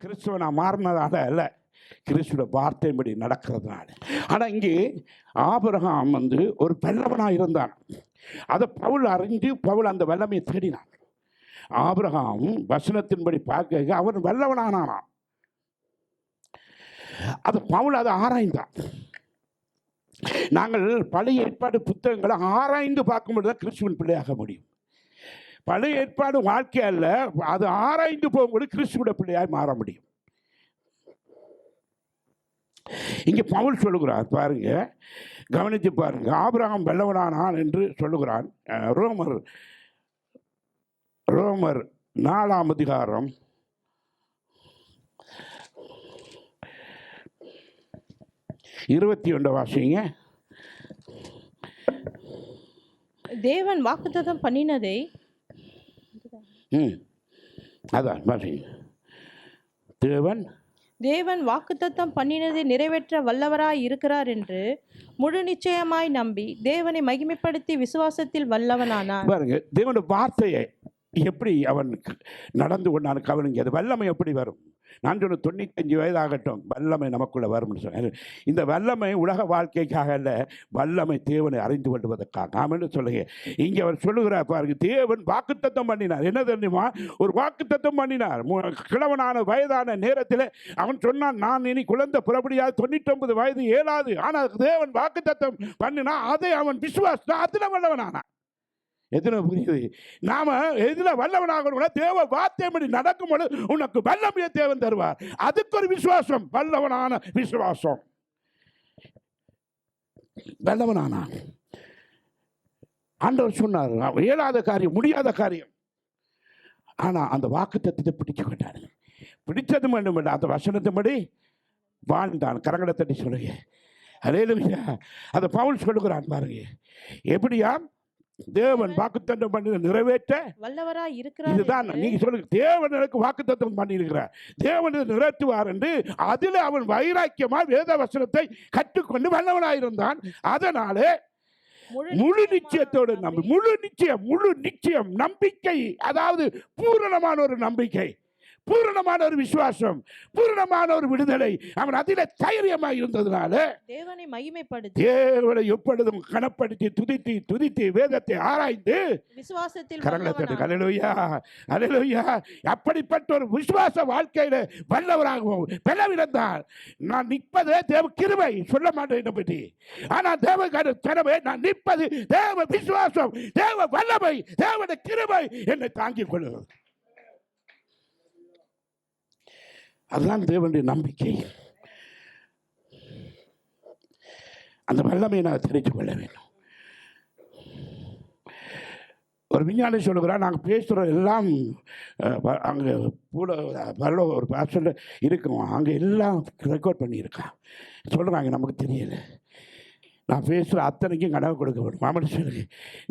கிறிஸ்துவனா மாறினதால அல்ல, கிறிஸ்துவ வார்த்தையின்படி நடக்கிறதுனால. ஆனால் இங்கே ஆபிரகாம் ஒரு வல்லவனாக இருந்தான். அதை பவுல் அறிஞ்சு பவுல் அந்த வல்லமையை தேடினான். ஆபிரகாம் வசனத்தின்படி பார்க்க அவன் வல்லவனானான். அது பவுல் அதை ஆராய்ந்தான். நாங்கள் பழைய ஏற்பாடு புத்தகங்களை ஆராய்ந்து பார்க்கும்போது தான் கிறிஸ்துவின் பிள்ளையாக முடியும். பழைய ஏற்பாடு வாழ்க்கை அல்ல, அது ஆராய்ந்து போகும்போது கிறிஸ்துவோட பிள்ளையாய் மாற முடியும். இங்கே பவுல் சொல்லுகிறார் பாருங்க, கவனித்து பாருங்க. ஆபிரகாம் வல்லவனானான் என்று சொல்லுகிறான். ரோமர் 4ஆம் அதிகாரம் 21 வாசிங்க. தேவன் வாக்குத்தத்தம் பண்ணினதை அதான் வாசிங்க. தேவன் வாக்குத்தத்தம் பண்ணினதை நிறைவேற்ற வல்லவராய் இருக்கிறார் என்று முழு நிச்சயமாய் நம்பி தேவனை மகிமைப்படுத்தி விசுவாசத்தில் வல்லவனானான். பாருங்க, தேவனுடைய வார்த்தையை எப்படி அவன் நடந்து கொண்டான் கவனிங்க. அது வல்லமை எப்படி வரும்? நான் சொன்ன 95 வயதாகட்டும் வல்லமை நமக்குள்ள வரும்னு சொன்னேன். இந்த வல்லமை உலக வாழ்க்கைக்காக அல்ல, வல்லமை தேவனை அறிந்து கொள்வதற்காக. ஆமென்னு சொல்லுங்க. இங்கே அவர் சொல்லுகிறார் பாருங்க, தேவன் வாக்குத்தத்தம் பண்ணினார். என்ன தெரியுமா? ஒரு வாக்குத்தத்தம் பண்ணினார். கிழவனான வயதான நேரத்தில் அவன் சொன்னான், நான் இனி குழந்தை புறப்படியாது, 99 வயது ஏழாது. ஆனால் தேவன் வாக்குத்தத்தம் பண்ணினா அதை அவன் விசுவாசம் அதில் வல்லவனானான். எத்தனை புரியுது? நாம எதுல வல்லவனாக தேவ வார்த்தைப்படி நடக்கும்போது உனக்கு வல்லமையை தேவன் தருவார். அதுக்கு ஒரு விசுவாசம், வல்லவனான விசுவாசம். வல்லவனானா ஆண்டவர் சொன்னார், இயலாத காரியம், முடியாத காரியம். ஆனா அந்த வாக்குத்தத்தத்தை பிடிச்சு கொண்டாரு. பிடிச்சது மட்டும் அந்த வசனத்தின்படி வாழ்ந்தான். கரங்களை தட்டி சொல்லுங்க. அல்லேலூயா. அதை பவுல் சொல்லுகிறான் பாருங்க. எப்படியா தேவன் வாக்குத்தத்தம் பண்ணி நிறைவேற்ற வல்லவராய் இருக்கிறார். இதுதான் நீங்க சொல்லுங்க. தேவன் எனக்கு வாக்குத்தத்தம் பண்ணி இருக்கிறார், தேவன் நிறைவேற்றுவார் என்று அதில் அவன் வைராக்கியமா வேத வசனத்தை கற்றுக்கொண்டு வல்லவனாயிருந்தான். அதனாலே முழு நிச்சயத்தோடு நம்பி, முழு நிச்சயம் நம்பிக்கை, அதாவது பூரணமான ஒரு நம்பிக்கை, பூரணமான ஒரு விசுவாசம், பூரணமான ஒரு விடுதலை. அவன் அதில தைரியமாக இருந்ததுனால தேவனை மகிமைப்படுத்தி, தேவனை எப்பொழுதும் கனப்படுத்தி துதித்து வேதத்தை ஆராய்ந்து விசுவாசத்தில் அல்லேலூயா அல்லேலூயா. அப்படிப்பட்ட ஒரு விசுவாச வாழ்க்கையில வல்லவராகவும் பெலவிழந்தால் நான் நிற்பதே தேவ கிருபை. சொல்ல மாட்டேன் இதை பற்றி. ஆனால் தேவ கிருபை, நான் நிற்பது தேவ விசுவாசம், தேவ வல்லமை, தேவனுடைய கிருபை என்னை தாங்கிக் கொள்ளுகிறது. அதுதான் தேவனுடைய நம்பிக்கை. அந்த வல்லமையை நான் தெரிந்து கொள்ள வேண்டும். ஒரு விஞ்ஞானி சொல்லுகிறார், நாங்கள் பேசுகிற எல்லாம் அங்கே கூட ஒரு பாஸ்டர் இருக்கும், அங்கே எல்லாம் ரெக்கார்ட் பண்ணியிருக்கான் சொல்கிறாங்க. நமக்கு தெரியல. நான் பேசுகிற அத்தனைக்கும் கனவு கொடுக்க வேணும். மாமன் சொல்லுங்க,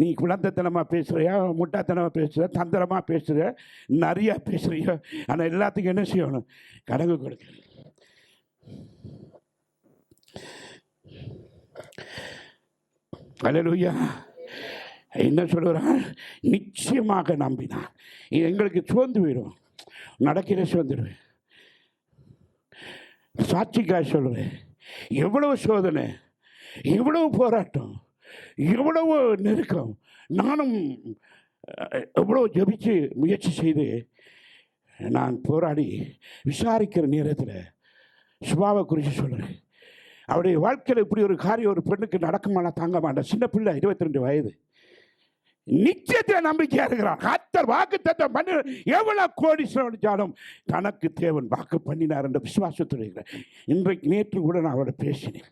நீ குழந்தைத்தனமாக பேசுகிறியா, முட்டாத்தனமாக பேசுகிற, தந்திரமாக பேசுகிற, நிறையா பேசுகிறியோ, ஆனால் எல்லாத்துக்கும் என்ன செய்யணும்? கனவு கொடுக்க. அல்லேலூயா. என்ன சொல்லுறான்? நிச்சயமாக நம்பினான். எங்களுக்கு சோர்ந்து போயிடும், நடக்கிற சோர்ந்துடுவேன். சாட்சிக்காக சொல்லுவேன், எவ்வளவு சோதனை, எவ்வளவு போராட்டம், எவ்வளவு நெருக்கம். நானும் எவ்வளோ ஜபிச்சு முயற்சி செய்து நான் போராடி விசாரிக்கிற நேரத்தில் சுபாவை குறித்து சொல்கிறேன். அவருடைய வாழ்க்கையில் இப்படி ஒரு காரியம் ஒரு பெண்ணுக்கு நடக்குமானா தாங்க மாட்டேன். சின்ன பிள்ளை, 22 வயது, நிச்சயத்தில் நம்பிக்கையா இருக்கிறார். கர்த்தர் வாக்குத்தத்தம் பண்ணி எவ்வளவு கோடி செலவழிச்சாலும் தனக்கு தேவன் வாக்கு பண்ணினார் என்ற விசுவாசத்தில் இருக்கிறார். இன்றைக்கு நேற்று கூட நான் அவரோட பேசினேன்.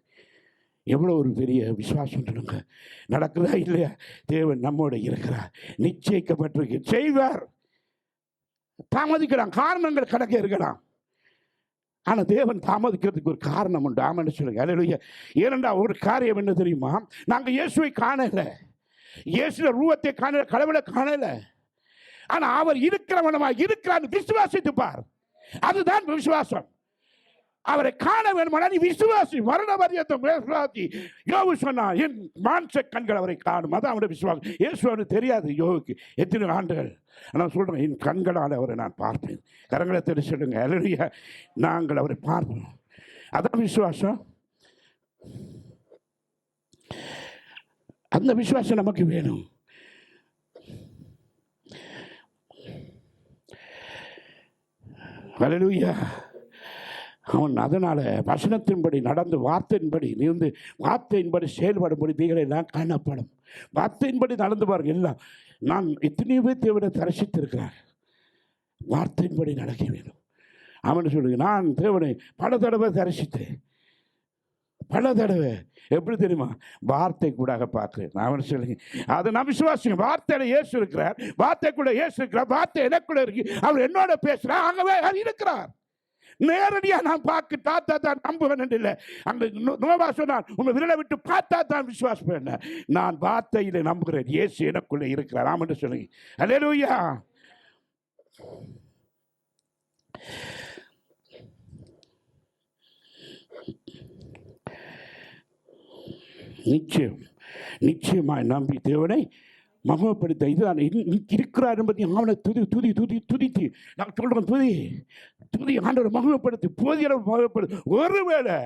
எவ்வளோ ஒரு பெரிய விசுவாசம் சொல்லுங்க. நடக்குதா இல்லையா? தேவன் நம்மோட இருக்கிறார், நிச்சயிக்கப்பட்டிருக்கு, செய்வார். தாமதிக்கலாம், காரணங்கள் கணக்க இருக்கலாம். ஆனால் தேவன் தாமதிக்கிறதுக்கு ஒரு காரணம் உண்டு. ஆமான்னு சொல்லுங்க. அல்லேலூயா. ஏனென்றா ஒரு காரியம் என்ன தெரியுமா? நாங்கள் இயேசுவை காணல, இயேசுல ரூபத்தை காணல, கடவுளை காணல. ஆனால் அவர் இருக்கிறவனமா இருக்கிறான்னு விசுவாசித்து பார். அதுதான் விசுவாசம். அவரை காண வேண்டுமானால் நீ விசுவாசி, மரண பரியந்தம் விசுவாசி. யோபு சொன்னான், என் மாம்ச கண்கள் அவரை காணும். அதான் அவனுடைய விசுவாசம். இயேசுவனுக்கு தெரியாது யோபுக்கு எத்தனை ஆண்டுகள். ஆனால் சொல்கிறேன், என் கண்களால் அவரை நான் பார்ப்பேன். கரங்களை தேடி சொல்லுங்க, அல்லேலூயா. நாங்கள் அவரை பார்ப்போம். அதான் விசுவாசம். அந்த விசுவாசம் நமக்கு வேணும். அல்லேலூயா. அவன் அதனால் வசனத்தின்படி நடந்து வார்த்தையின்படி இருந்து வார்த்தையின்படி செயல்படும்படி தீகளெல்லாம் காணப்படும். வார்த்தையின்படி நடந்து பாருங்க. எல்லாம் நான் எத்தனையோ பேர் தேவனை தரிசித்திருக்கிறார். வார்த்தையின்படி நடக்க வேண்டும். அவன் சொல்லுங்க, நான் தேவனை பல தடவை தரிசித்தேன். பல தடவை. எப்படி தெரியுமா? வார்த்தை கூடாக பார்க்கிறேன். அவன் சொல்லுங்க, அதை நான் விசுவாசிங்க. வார்த்தையில இயேசு இருக்கிறார், வார்த்தைக்குள்ள இயேசு இருக்கிறார், வார்த்தை எனக்குள்ள இருக்கு, அவர் என்னோட பேசுறார், அங்கவே அவர் இருக்கிறார். நேரடியாக நான் பார்க்க தாத்தா தான் நம்புவேன் இல்லை. அங்கே நோவா சொன்னான், உங்க விரலை விட்டு பார்த்தா தான் விசுவாசம். நான் வார்த்தையில நம்புகிறேன், இயேசு எனக்குள்ளே இருக்கிறார். ஆம் என்று சொல்லுங்க. அல்லேலூயா. நிச்சயம் நிச்சயமாய் நம்பி தேவனை மகிமைப்படுத்த இதுதான் இருக்கிறார் என்பதை அவனை துதித்து நான் சொல்கிறேன், துதி ஆண்டவரை மகிமைப்படுத்தி போதிய மகிமைப்படுத்தி. ஒருவேளை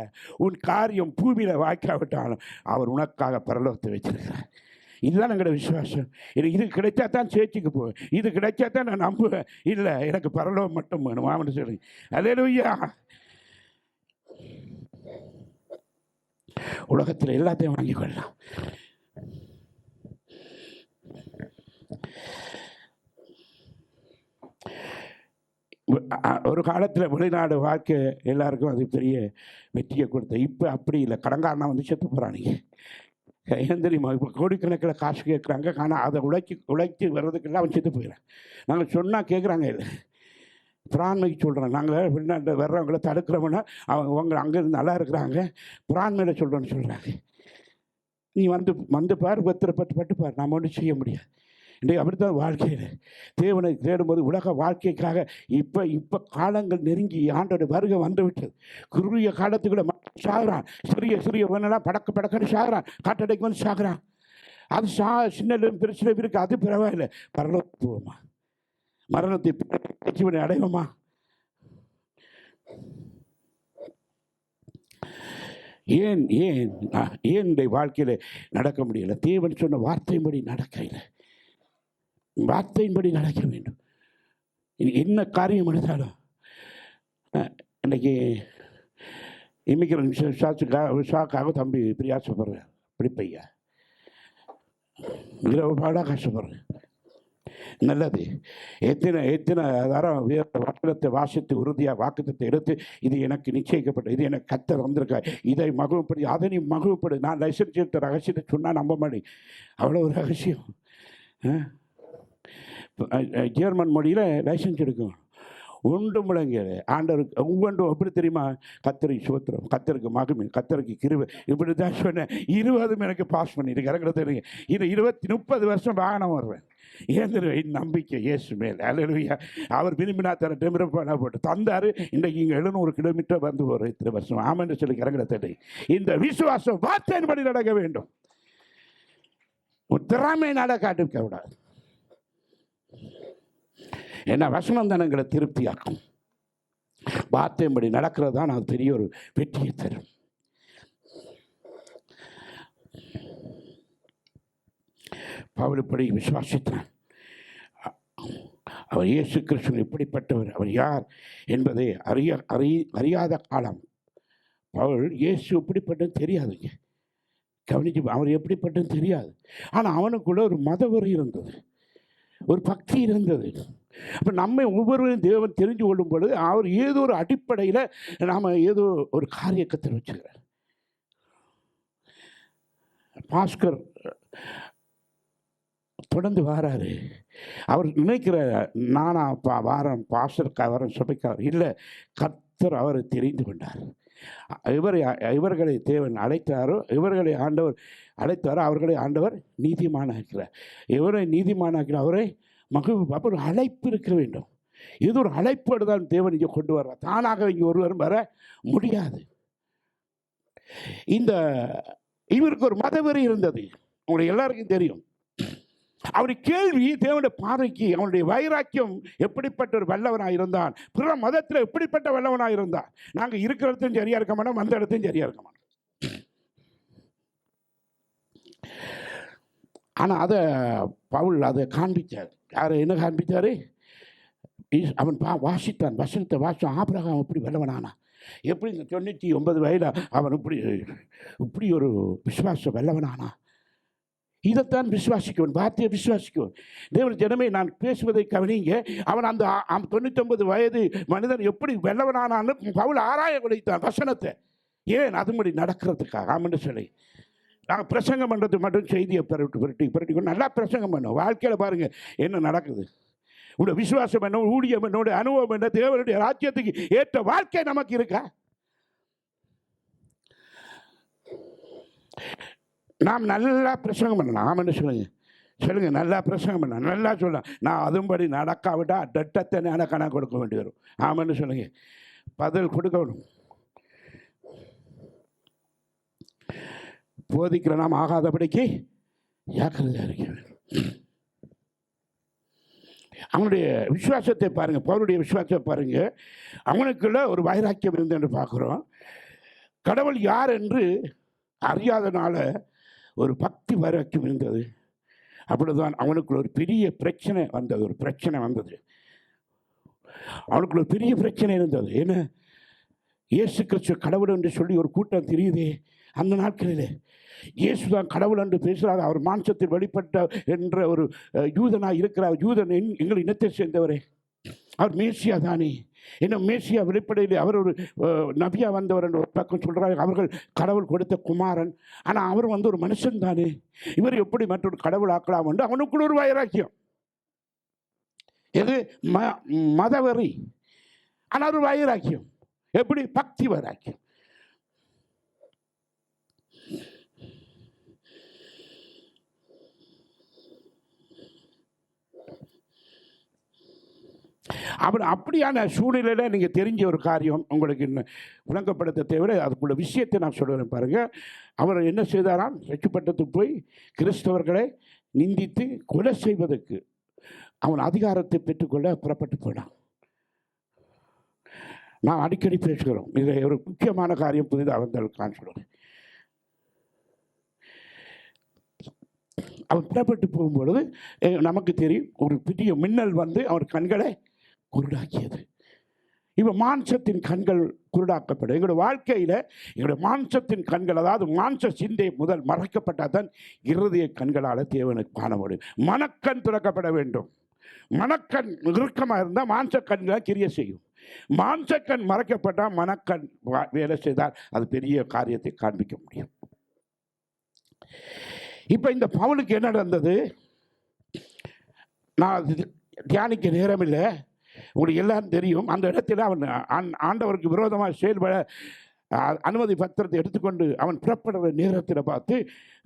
உன் காரியம் பூமியில் வாய்க்காவிட்டாலும் அவர் உனக்காக பரலோகத்தை வச்சிருக்கிறார். இதுதான் எங்களோட விசுவாசம். எனக்கு இது கிடைச்சா தான் சேர்ச்சிக்கு போவேன், இது கிடைச்சா தான் நான் நம்புவேன். இல்லை, எனக்கு பரலோகம் மட்டும் வேணும். ஆமான்னு சொல்லுங்க. அல்லேலூயா. உலகத்தில் எல்லாத்தையும் வாங்கிக் கொள்ளலாம். ஒரு காலத்தில் வெளிநாடு வாழ்க்கை எல்லாருக்கும் அது பெரிய வெற்றியை கொடுத்த. இப்போ அப்படி இல்லை. கடங்காரனா வந்து செத்து போகிறானுங்க. ஏன் தெரியுமா? இப்போ கோடிக்கணக்கில் காசு கேட்குறாங்க, ஆனால் அதை உழைச்சி வர்றதுக்கெல்லாம் அவன் செத்து போயிடறான். நாங்கள் சொன்னால் கேட்குறாங்க. இல்லை, பிரான்மைக்கு சொல்கிறோம். நாங்கள் வெளிநாட்டு வர்றவங்கள தடுக்கிறோம்னா அவங்க அங்கேருந்து நல்லா இருக்கிறாங்க, பிரான்மையில் சொல்கிறோன்னு சொல்கிறாங்க. நீ வந்து பார், பட்டு பார், நாம் ஒன்றும் செய்ய முடியாது. இன்றைக்கு அப்படித்தான் வாழ்க்கையில் தேவனை தேடும்போது உலக வாழ்க்கைக்காக இப்போ காலங்கள் நெருங்கி ஆண்டோட வருகை வந்து விட்டது. குறுகிய காலத்துக்குள்ள சாகுறான். சிறிய வேணெல்லாம் படக்குன்னு சாகுறான். காட்டடைக்கு வந்து சாகுறான். அது சின்ன பிரச்சனை இருக்குது, அது பரவாயில்லை. பரலோகம் போவோமா? மரணத்தை ஜீவனை அடைவோமா? ஏன் என்னுடைய வாழ்க்கையில் நடக்க முடியலை? தேவன் சொன்ன வார்த்தையின்படி நடக்கையில், வார்த்தையின்படி நடக்க வேண்டும். என்ன காரியம் எடுத்தாலும் இன்னைக்கு இமிகிரன் விசாக்காக தம்பி பிரியாசப்படுறேன், பிடிப்பையா இரவு பாடாக கஷ்டப்படுறேன். நல்லது. எத்தனை தரம் வசனத்தை வாசித்து உறுதியாக வாக்குத்தத்தை எடுத்து, இது எனக்கு நிச்சயிக்கப்பட்ட, இது எனக்கு கத்தர் வந்திருக்கா, இதை மகிழ்ப்படி, அதை நீ மகிழ்ப்படு. நான் லைசன்ஸ் எடுத்த ரகசியத்தை சொன்னால் நம்ப மாட்டேன். அவ்வளோ ஒரு ரகசியம். ஜெர்மன் மொழியில் லைசன்ஸ் எடுக்கும். ஒன்றும் முழங்கியது ஆண்டவருக்கு ஒவ்வொன்றும் எப்படி தெரியுமா? கத்தரை சோத்திரம், கத்தருக்கு மகிமை, கத்தருக்கு கிருபை, இப்படி தான் சொன்னேன். 20 எனக்கு பாஸ் பண்ணியிருக்காருங்கிறது தெரியுங்க. இது 20-30 வருஷம் வாகனம் வருவேன். ஏன் தெரியும்? நம்பிக்கை இயேசு மேல். அல்லேலூயா. அவர் விரும்பினா தர டெம்பரப்பான போட்டு தந்தார். இன்றைக்கு இங்கே 700 கிலோமீட்டர் வந்து ஒரு இத்தனை வருஷம் ஆமென்று சொல்லி கரங்களை தட்டி இந்த விசுவாசம் வார்த்தையின்படி நடக்க வேண்டும். திறமையினால காட்டிக்க விடாது. ஏன்னா வசனம் தான் எங்களை திருப்தியாக்கும். வார்த்தையின்படி நடக்கிறது தான் அது பெரிய ஒரு வெற்றியை தரும். பவுல் இப்படி விசுவாசித்தான். அவர் இயேசு கிறிஸ்து எப்படிப்பட்டவர், அவர் யார் என்பதை அறியாத காலம். பவுல் இயேசு எப்படிப்பட்டது தெரியாதுங்க. கவனிச்சு, அவர் எப்படிப்பட்டது தெரியாது. ஆனால் அவனுக்குள்ள ஒரு மதவெறி இருந்தது, ஒரு பக்தி இருந்தது. அப்போ நம்ம ஒவ்வொருவரும் தேவன் தெரிஞ்சு கொள்ளும் பொழுது அவர் ஏதோ ஒரு அடிப்படையில் நாம் ஏதோ ஒரு காரியக்கத்தில் வச்சுக்கிறார். பாஸ்கர் தொடர்ந்து வாராரு. அவர் நினைக்கிற நானா வாரம் பாஸ்டருக்காக வரேன் சபைக்காக இல்லை, கர்த்தர் அவரை தெரிந்து கொண்டார். இவர்களை தேவன் அழைத்தாரோ, இவர்களை ஆண்டவர் அழைத்தாரோ, அவர்களை ஆண்டவர் நீதிமானாக்கிறார். இவரை நீதிமானாக்கிறார், அவரை மகிழ்வு. அப்போ ஒரு அழைப்பு இருக்க வேண்டும். இது ஒரு அழைப்போடு தான் தேவன் இங்கே கொண்டு வர்றார். தானாக இங்கே ஒருவரும் வர முடியாது. இந்த இவருக்கு ஒரு மதவெறி இருந்தது, உங்களுக்கு எல்லாருக்கும் தெரியும். அவருடைய கேள்வி தேவனுடைய பார்வைக்கு அவனுடைய வைராக்கியம் எப்படிப்பட்ட ஒரு வல்லவனாக இருந்தான், பிற மதத்தில் எப்படிப்பட்ட வல்லவனாக இருந்தான். நாங்கள் இருக்கிற இடத்தையும் சரியா இருக்க மாட்டோம், அந்த இடத்தையும் சரியா இருக்க மாட்டோம். ஆனால் அதை பவுல் அதை காண்பித்தார். யார் என்ன காண்பித்தார்? அவன் வாசித்தான், வசனத்தை வாசித்தான். ஆபிரகாம் எப்படி வல்லவனானா, எப்படி இந்த 99 வயதில் அவன் இப்படி ஒரு விசுவாச வல்லவனானா. இதைத்தான் விசுவாசிக்குவன், வார்த்தையை விசுவாசிக்குவன். தேவன் ஜனமே, நான் பேசுவதை கவனிங்க. அவன் அந்த 99 வயது மனிதன் எப்படி வெல்லவனானான்னு பவுல் ஆராய விளைத்தான் வசனத்தை. ஏன்? அதுபடி நடக்கிறதுக்காக. ஆமென்னு சொல்லி நாங்கள் பிரசங்கம் பண்ணுறது மட்டும் செய்தியை புரட்டி நல்லா பிரசங்கம் பண்ணோம். வாழ்க்கையில் பாருங்கள் என்ன நடக்குது. உடைய விசுவாசம் என்ன, ஊழியம் என்னோட அனுபவம் என்ன, தேவனுடைய ராஜ்யத்துக்கு ஏற்ற வாழ்க்கை நமக்கு இருக்கா? நாம் நல்லா பிரசங்கம் பண்ணலாம். ஆமென்னு சொல்லுங்கள். நல்லா பிரசங்கம் பண்ணலாம், நல்லா சொல்லலாம். நான் அதுபடி நடக்காவிட்டா டட்டத்தை கணக்கு கொடுக்க வேண்டி வரும். ஆமென்னு சொல்லுங்கள். பதில் கொடுக்கணும். போதிக்கிற நாம் ஆகாதபடிக்கு ஜாக்கிரதையாக இருக்க வேண்டும். அவனுடைய விசுவாசத்தை பாருங்கள், பவுலுடைய விசுவாசத்தை பாருங்கள். அவனுக்குள்ள ஒரு வைராக்கியம் இருந்து என்று பார்க்குறோம். கடவுள் யார் என்று அறியாதனால ஒரு பக்தி வைராக்கியம் இருந்தது. அப்படிதான் அவனுக்குள்ள ஒரு பெரிய பிரச்சனை வந்தது. அவனுக்குள்ள ஒரு பெரிய பிரச்சனை இருந்தது. என்ன? இயேசு கிறிஸ்து கடவுள் என்று சொல்லி ஒரு கூட்டம் தெரியுதே அந்த நாட்களிலே. இயேசுதான் கடவுள் என்று பேசுகிறார். அவர் மாம்சத்தில் வெளிப்பட்ட என்ற ஒரு யூதனாக இருக்கிறார். யூதன் எங்கள் இனத்தை சேர்ந்தவரே, அவர் மேசியா தானே. என்ன மேசியா வெளிப்படையில் அவர் ஒரு நபியா வந்தவர் என்று ஒரு பக்கம் சொல்கிறார். அவர்கள் கடவுள் கொடுத்த குமாரன், ஆனால் அவர் ஒரு மனுஷன் தானே, இவர் எப்படி மற்றொரு கடவுள் ஆக்கலாம் என்று அவனுக்குள்ள ஒரு வைராக்கியம். எது? மதவெறி. ஆனால் ஒரு வைராக்கியம். எப்படி? பக்தி வைராக்கியம். அவன் அப்படியான சூழ்நிலையில் நீங்கள் தெரிஞ்ச ஒரு காரியம் உங்களுக்கு இன்னும் விளங்கப்படுத்த தேவை. அதுக்குள்ள விஷயத்தை நான் சொல்கிறேன் பாருங்கள். அவர் என்ன செய்தாராம்? ரட்சிக்கப்பட்டதுக்கு போய் கிறிஸ்தவர்களை நிந்தித்து கொலை செய்வதற்கு அவன் அதிகாரத்தை பெற்றுக்கொள்ள புறப்பட்டு போனான். நான் அடிக்கடி பேசுகிறோம். இதில் ஒரு முக்கியமான காரியம் புதிதாக வந்தவர்களுக்கான சொல்கிறேன். அவன் புறப்பட்டு போகும்பொழுது நமக்கு தெரியும், ஒரு பெரிய மின்னல் அவர் கண்களை குருடாக்கியது. இப்போ மாம்சத்தின் கண்கள் குருடாக்கப்படும். எங்களுடைய வாழ்க்கையில் எங்களுடைய மாம்சத்தின் கண்கள், அதாவது மாம்ச சிந்தை முதல் மறைக்கப்பட்டால் தான் இருதய கண்களால் தேவனுக்கு காண முடியும். மனக்கண் திறக்கப்பட வேண்டும். மனக்கண் இறுக்கமாக இருந்தால் மாம்ச கண்களாக கிரிய செய்யும். மாம்சக்கண் மறைக்கப்பட்டால் மனக்கண் வேலை செய்தால் அது பெரிய காரியத்தை காண்பிக்க முடியும். இப்போ இந்த பவுலுக்கு என்ன நடந்தது? நான் தியானிக்க நேரம் இல்லை, உங்களுக்கு எல்லாரும் தெரியும். அந்த இடத்துல அவன் ஆண்டவருக்கு விரோதமாக செயல்பட அனுமதி பத்திரத்தை எடுத்துக்கொண்டு அவன் புறப்படுற நேரத்தில் பார்த்து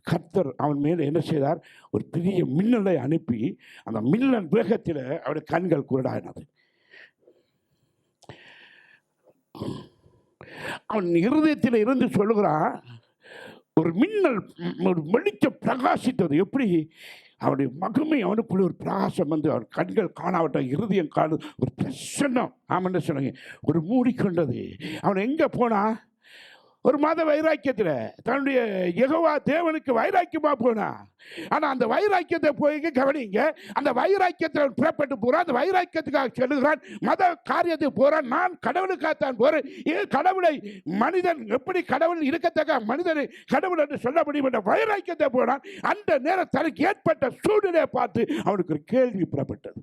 கர்த்தர் அவன் மேலே என்ன செய்தார்? ஒரு பெரிய மின்னலை அனுப்பி அந்த மின்னல் வேகத்தில் அவருடைய கண்கள் குருடாயினது. அவன் இருதயத்தில் இருந்து சொல்லுகிறான், ஒரு மின்னல், ஒரு வெளிச்சம் பிரகாசித்தது. எப்படி? அவனுடைய மகிமை அவனுக்குள்ள ஒரு பிரகாசம் அவன் கண்கள் காணாவிட்ட இருதயம் காணு ஒரு பிரசன்னம். ஆமென்னு சொல்லுங்க. ஒரு மூடிக்கொண்டது. அவன் எங்கே போனா? ஒரு மத வைராக்கியத்தில் தன்னுடைய யெகோவா தேவனுக்கு வைராக்கியமாக போனா. ஆனால் அந்த வைராக்கியத்தை போய் கவனிங்க. அந்த வைராக்கியத்தில் புறப்பட்டு போகிறான். அந்த வைராக்கியத்துக்காக சொல்லுகிறான், மத காரியத்துக்கு போகிறான். நான் கடவுளுக்காகத்தான் போகிறேன். கடவுளை மனிதன் எப்படி கடவுள் இருக்கத்தக்க மனிதனை கடவுள் என்று சொல்ல முடியும் என்ற வைராக்கியத்தை போனான். அந்த நேரம் தனக்கு ஏற்பட்ட சூழ்நிலையை பார்த்து அவனுக்கு ஒரு கேள்வி புறப்பட்டது.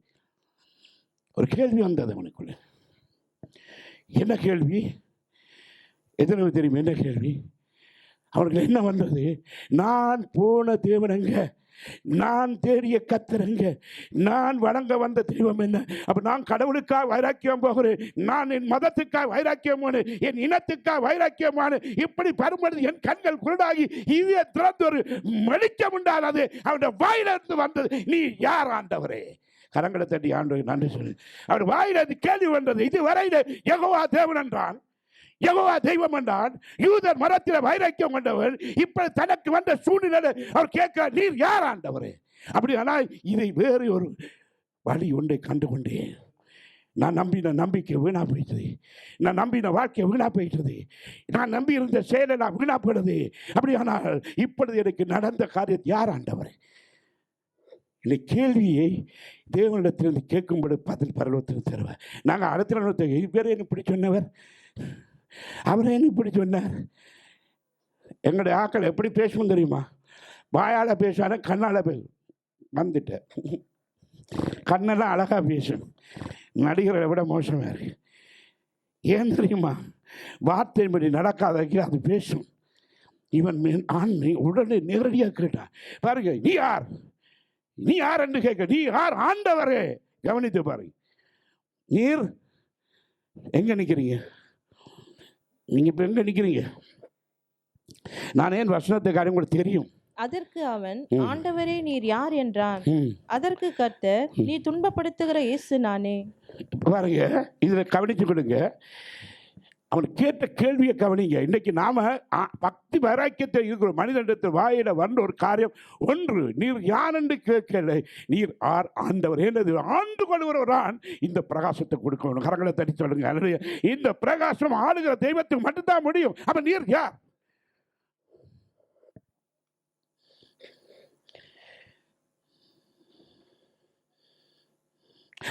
ஒரு கேள்வி வந்தது அவனுக்குள்ள. என்ன கேள்வி? எத்தனை தெரியும்? என்ன கேள்வி? அவனுக்கு என்ன வந்தது? நான் போன தேவன் எங்க? நான் தேடிய கர்த்தர் எங்க? நான் வணங்க வந்த தெய்வம் என்ன? அப்ப நான் கடவுளுக்காக வைராக்கியம் போகிறேன், நான் என் மதத்துக்காக வைராக்கியமான, என் இனத்துக்காக வைராக்கியமான, இப்படி பருமது என் கண்கள் குருடாகி இதே திறந்து ஒரு வெளிச்சம் உண்டானது அவனுடைய வாயிலிருந்து வந்தது. நீ யார் ஆண்டவரே? கரங்களை தட்டி ஆண்டவருக்கு நன்றி சொல்லு. அவர் வாயில் அது கேள்வி வந்தது, இதுவரையில் யெகோவா தேவன் என்றான், யெகோவா தெய்வம் என்றான், யூதர் மரத்தில் வைராக்கியம் கொண்டவர். இப்ப தனக்கு வந்த சூழ்நிலை அவர் கேட்க, நீர் யார் ஆண்டவரே? அப்படி ஆனால் இதை வேறு ஒரு வழி ஒன்றை கண்டுகொண்டேன். நான் நம்பின நம்பிக்கை வீணா போயிட்டது, நான் நம்பின வாழ்க்கை வீணா போயிட்டது, நான் நம்பி இருந்த செயலை நான் வீணா போயிடுது. அப்படியானால் இப்பொழுது எனக்கு நடந்த காரியத்தை யார் ஆண்டவர்? இந்த கேள்வியை தேவனிடத்திலிருந்து கேட்கும்போது பதில் பரலோகத்தில் தருவார். நாங்கள் அடுத்த நாள் இவர் என்ன இப்படி சொன்னவர், அவரை என்ன இப்படி சொன்னார். எங்களுடைய ஆக்கள் எப்படி பேசணும் தெரியுமா? வாயால் பேசாத, கண்ணால் வந்துட்டேன். கண்ணெல்லாம் அழகாக பேசும், நடிகரை விட மோசமாக இருக்கு. ஏன் தெரியுமா? வார்த்தையின்படி நடக்காதக்கு அது பேசும். இவன் ஆண்மை உடனே நேரடியாக கேட்டான். பாருங்க, நீ யார், நீ யார் என்று கேட்க, நீ யார் ஆண்டவரே? கவனித்து பாருங்க. நீர் எங்க நிற்கிறீங்க? நீங்க இப்ப எங்க நிற்கிறீங்க? நான் ஏன் வசனத்தை காரியம் கூட தெரியும். அதற்கு அவன், ஆண்டவரே நீர் யார் என்றான். அதற்கு கர்த்தர், நீ துன்பப்படுத்துகிற இயேசு நானே. பாருங்க, இதுல கவனிச்சு கொடுங்க. அவன் கேட்ட கேள்வியை கவனிங்க. இன்னைக்கு நாம பக்தி வைராக்கியத்தை இருக்கிற மனிதனிடத்தில் வாயில வந்த ஒரு காரியம் ஒன்று, நீர் யார் என்று கேட்கல, நீர் ஆர் ஆண்டவர். என்னது ஆண்டு கொள்கிறவரான் இந்த பிரகாசத்தை கொடுக்கணும். கரங்களை தட்டி சொல்லுங்க. இந்த பிரகாசம் ஆளுகிற தெய்வத்துக்கு மட்டும்தான் முடியும். அப்ப நீர் யார்?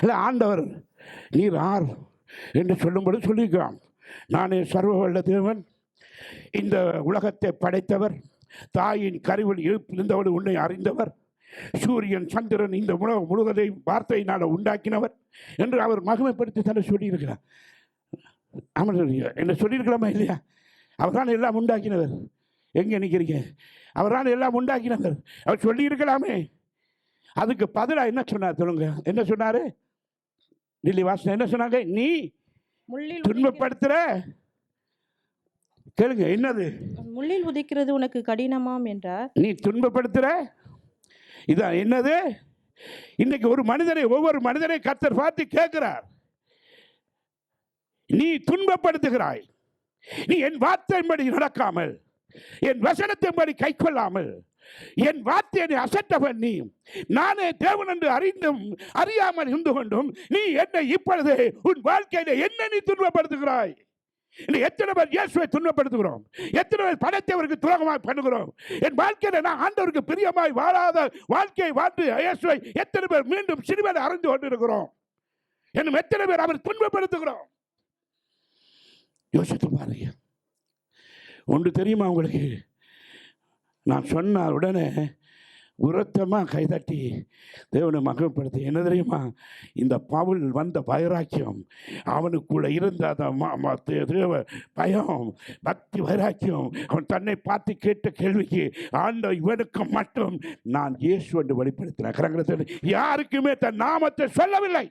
இல்லை, ஆண்டவர் நீர் ஆர் என்று சொல்லும்படி சொல்லியிருக்கிறான். நானே சர்வ வல்ல தேவன், இந்த உலகத்தை படைத்தவர், தாயின் கருவில் இருந்தவள் உன்னை அறிந்தவர், சூரியன் சந்திரன் இந்த உலகம் முழுவதை வார்த்தையினால் உண்டாக்கினவர் என்று அவர் மகிமைப்படுத்தி தன்னை சொல்லியிருக்கிறார். ஆமாம், என்ன சொல்லியிருக்கலாமா இல்லையா? அவர் தான் எல்லாம் உண்டாக்கினவர். எங்கே நிற்கிறீங்க? அவர் தான் எல்லாம் உண்டாக்கினவர். அவர் சொல்லியிருக்கலாமே. அதுக்கு பதிலாக என்ன சொன்னார் சொல்லுங்க? என்ன சொன்னாரு? டில்லி வாசனை என்ன சொன்னாங்க? நீ துன்பப்படுத்துற, கேளுங்க, என்னது? முள்ளில் உதைக்கிறது உனக்கு கடினமாம் என்றார். நீ துன்பப்படுத்துற, இதான் என்னது? இன்னைக்கு ஒரு மனிதனை, ஒவ்வொரு மனிதனை கர்த்தர் பார்த்து கேட்கிறார், நீ துன்பப்படுத்துகிறாய், நீ என் வார்த்தையின்படி நடக்காமல், என் வசனத்தின்படி கை கொள்ளாமல், என் வார்த்தையை அசட்ட பண்ணி, நானே தேவன் என்று அறிந்தும் அறியாமல் இருந்து கொண்டும் நீ என்னை இப்பொழுது உன் வாழ்க்கையில என்ன நீ துன்பப்படுத்துகிறாய். எத்தனை பேர் இயேசுவை துன்பப்படுத்துகிறோம்? எத்தனை பேர் படைத்தவருக்கு துரோகமாய் பண்ணுகிறோம்? என் வாழ்க்கையில நான் ஆண்டவருக்கு பிரியமாய் வாழாத வாழ்க்கையை வாழ்ந்து இயேசுவை எத்தனை பேர் மீண்டும் சிறுமையை அறிந்து கொண்டிருக்கிறோம்? என்னும் எத்தனை பேர் அவர் துன்பப்படுத்துகிறோம்? யோசித்து பாருங்க. ஒன்று தெரியுமா உங்களுக்கு? நான் சொன்ன உடனே உரத்தமாக கைதட்டி தேவனை மகிமைப்படுத்தி, என்ன தெரியுமா? இந்த பவுல் வந்த வைராக்கியம், அவனுக்குள்ள இருந்த அந்த தேவ பயம், பக்தி வைராக்கியம், அவன் தன்னை பார்த்து கேட்ட கேள்விக்கு ஆண்ட இவனுக்கு மட்டும் நான் இயேசு என்று வெளிப்படுத்தினேன். கரங்களை யாருக்குமே தன் நாமத்தை சொல்லவில்லை,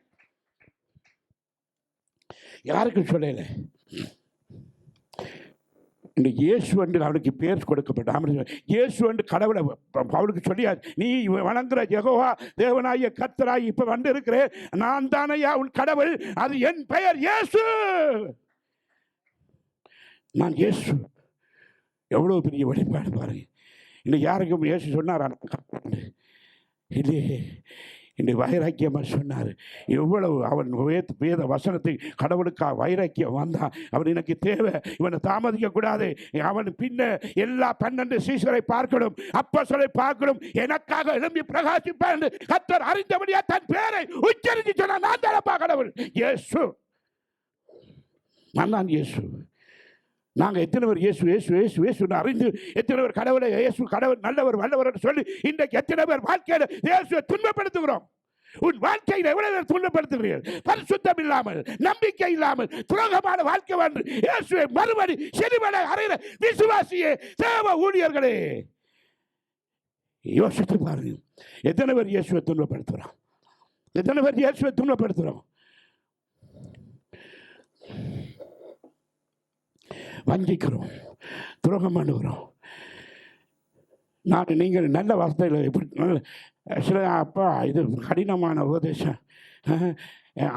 யாருக்கும் சொல்லலை. இந்த இயேசு என்று அவனுக்கு பேர் கொடுக்கப்பட்ட இயேசு என்று கடவுளை அவளுக்கு சொல்லியா, நீ வணங்குற யெகோவா தேவனாய கர்த்தராய் இப்ப வந்து இருக்கிறேன், நான் தானையா உன் கடவுள், அது என் பெயர் இயேசு, நான் இயேசு. எவ்வளவு பெரிய வெளிப்பாடு பாருங்க. இன்னைக்கு யாருக்கும் இயேசு சொன்னார் இல்லையே, இந்த வைராக்கியமாக சொன்னார். எவ்வளவு அவன் வேத வசனத்தை கடவுளுக்காக வைராக்கியம் வந்தான். அவன் எனக்கு தேவை, இவனை தாமதிக்க கூடாது, அவன் பின்ன எல்லா 12 சீஷரை பார்க்கணும், அப்போஸ்தலரை பார்க்கணும், எனக்காக எழும்பி பிரகாசிப்பான் என்று கர்த்தர் அறிந்தபடியா தன் பேரை உச்சரித்து சொன்னார். நான் தானப்பா கடவுள், இயேசு, நான் தான் இயேசு. நாங்கள் எத்தனை பேர் இயேசு இயேசு இயேசு இயேசு அறிந்து எத்தனை பேர் கடவுளை இயேசு கடவுள் நல்லவர் வல்லவர் சொல்லி இன்றைக்கு எத்தனை பேர் வாழ்க்கையில் இயேசுவை துன்பப்படுத்துகிறோம்? உன் வாழ்க்கையில் எவ்வளவு பேர் துன்பப்படுத்துகிறீர்கள்? பரிசுத்தம் இல்லாமல், நம்பிக்கை இல்லாமல், துரோகமான வாழ்க்கை வாழ்ந்து இயேசுவை மறுபடி செறிவடை அறைகிற விசுவாசியே, தேவ ஊழியர்களே, யோசித்து பாருங்க. எத்தனை பேர் இயேசுவை துன்பப்படுத்துகிறோம்? எத்தனை பேர் இயேசுவை துன்பப்படுத்துகிறோம்? வஞ்சிக்கிறோம், துரோகம் பண்ணுகிறோம். நீங்கள் நல்ல வார்த்தையில் எப்படி நல்ல சில அப்பா இது கடினமான உபதேசம்,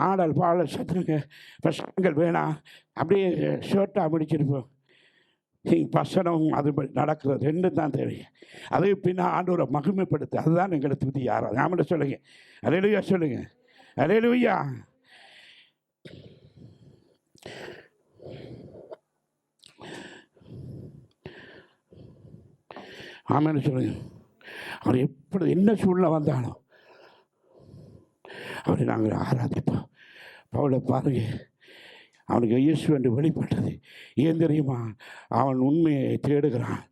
ஆடல் பாடல் சத்தங்க பிரசங்கள் வேணாம், அப்படியே ஷர்ட்டாக முடிச்சிருப்போம். வசனம் அது நடக்கிறது ரெண்டும் தான் தேவை. அதே பின்ன ஆண்டவரை மகிமைப்படுத்து, அதுதான் எங்களை துதி யாரும் ஆமாம் சொல்லுங்க. அல்லேலூயா சொல்லுங்க. அல்லேலூயா. ஆமான்னு சொல்லுங்க. அவர் எப்படி என்ன சூழ்நிலை வந்தாலும் அவரை நாங்கள் ஆராதிப்போம். பவுலை பாருங்க, அவனுக்கு இயேசு என்று வெளிப்பட்டது ஏன் தெரியுமா? அவன் உண்மையை தேடுகிறான்,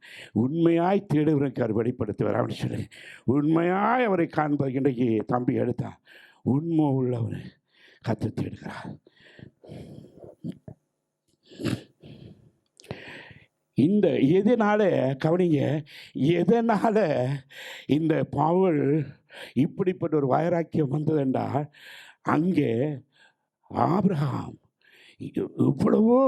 உண்மையாய் தேடுகிறவனுக்கு அவர் வெளிப்படுத்துவார். அவன் சொல்லி உண்மையாய் அவரை காண்பது. இன்றைக்கு தம்பி எடுத்தான், உண்மை உள்ளவனை கற்று தேடுகிறார். இந்த எதனால கவனிங்க, எதனால இந்த பவுல் இப்படிப்பட்ட ஒரு வைராக்கியம் வந்ததென்றால், அங்கே ஆபிரகாம் இவ்வளவோ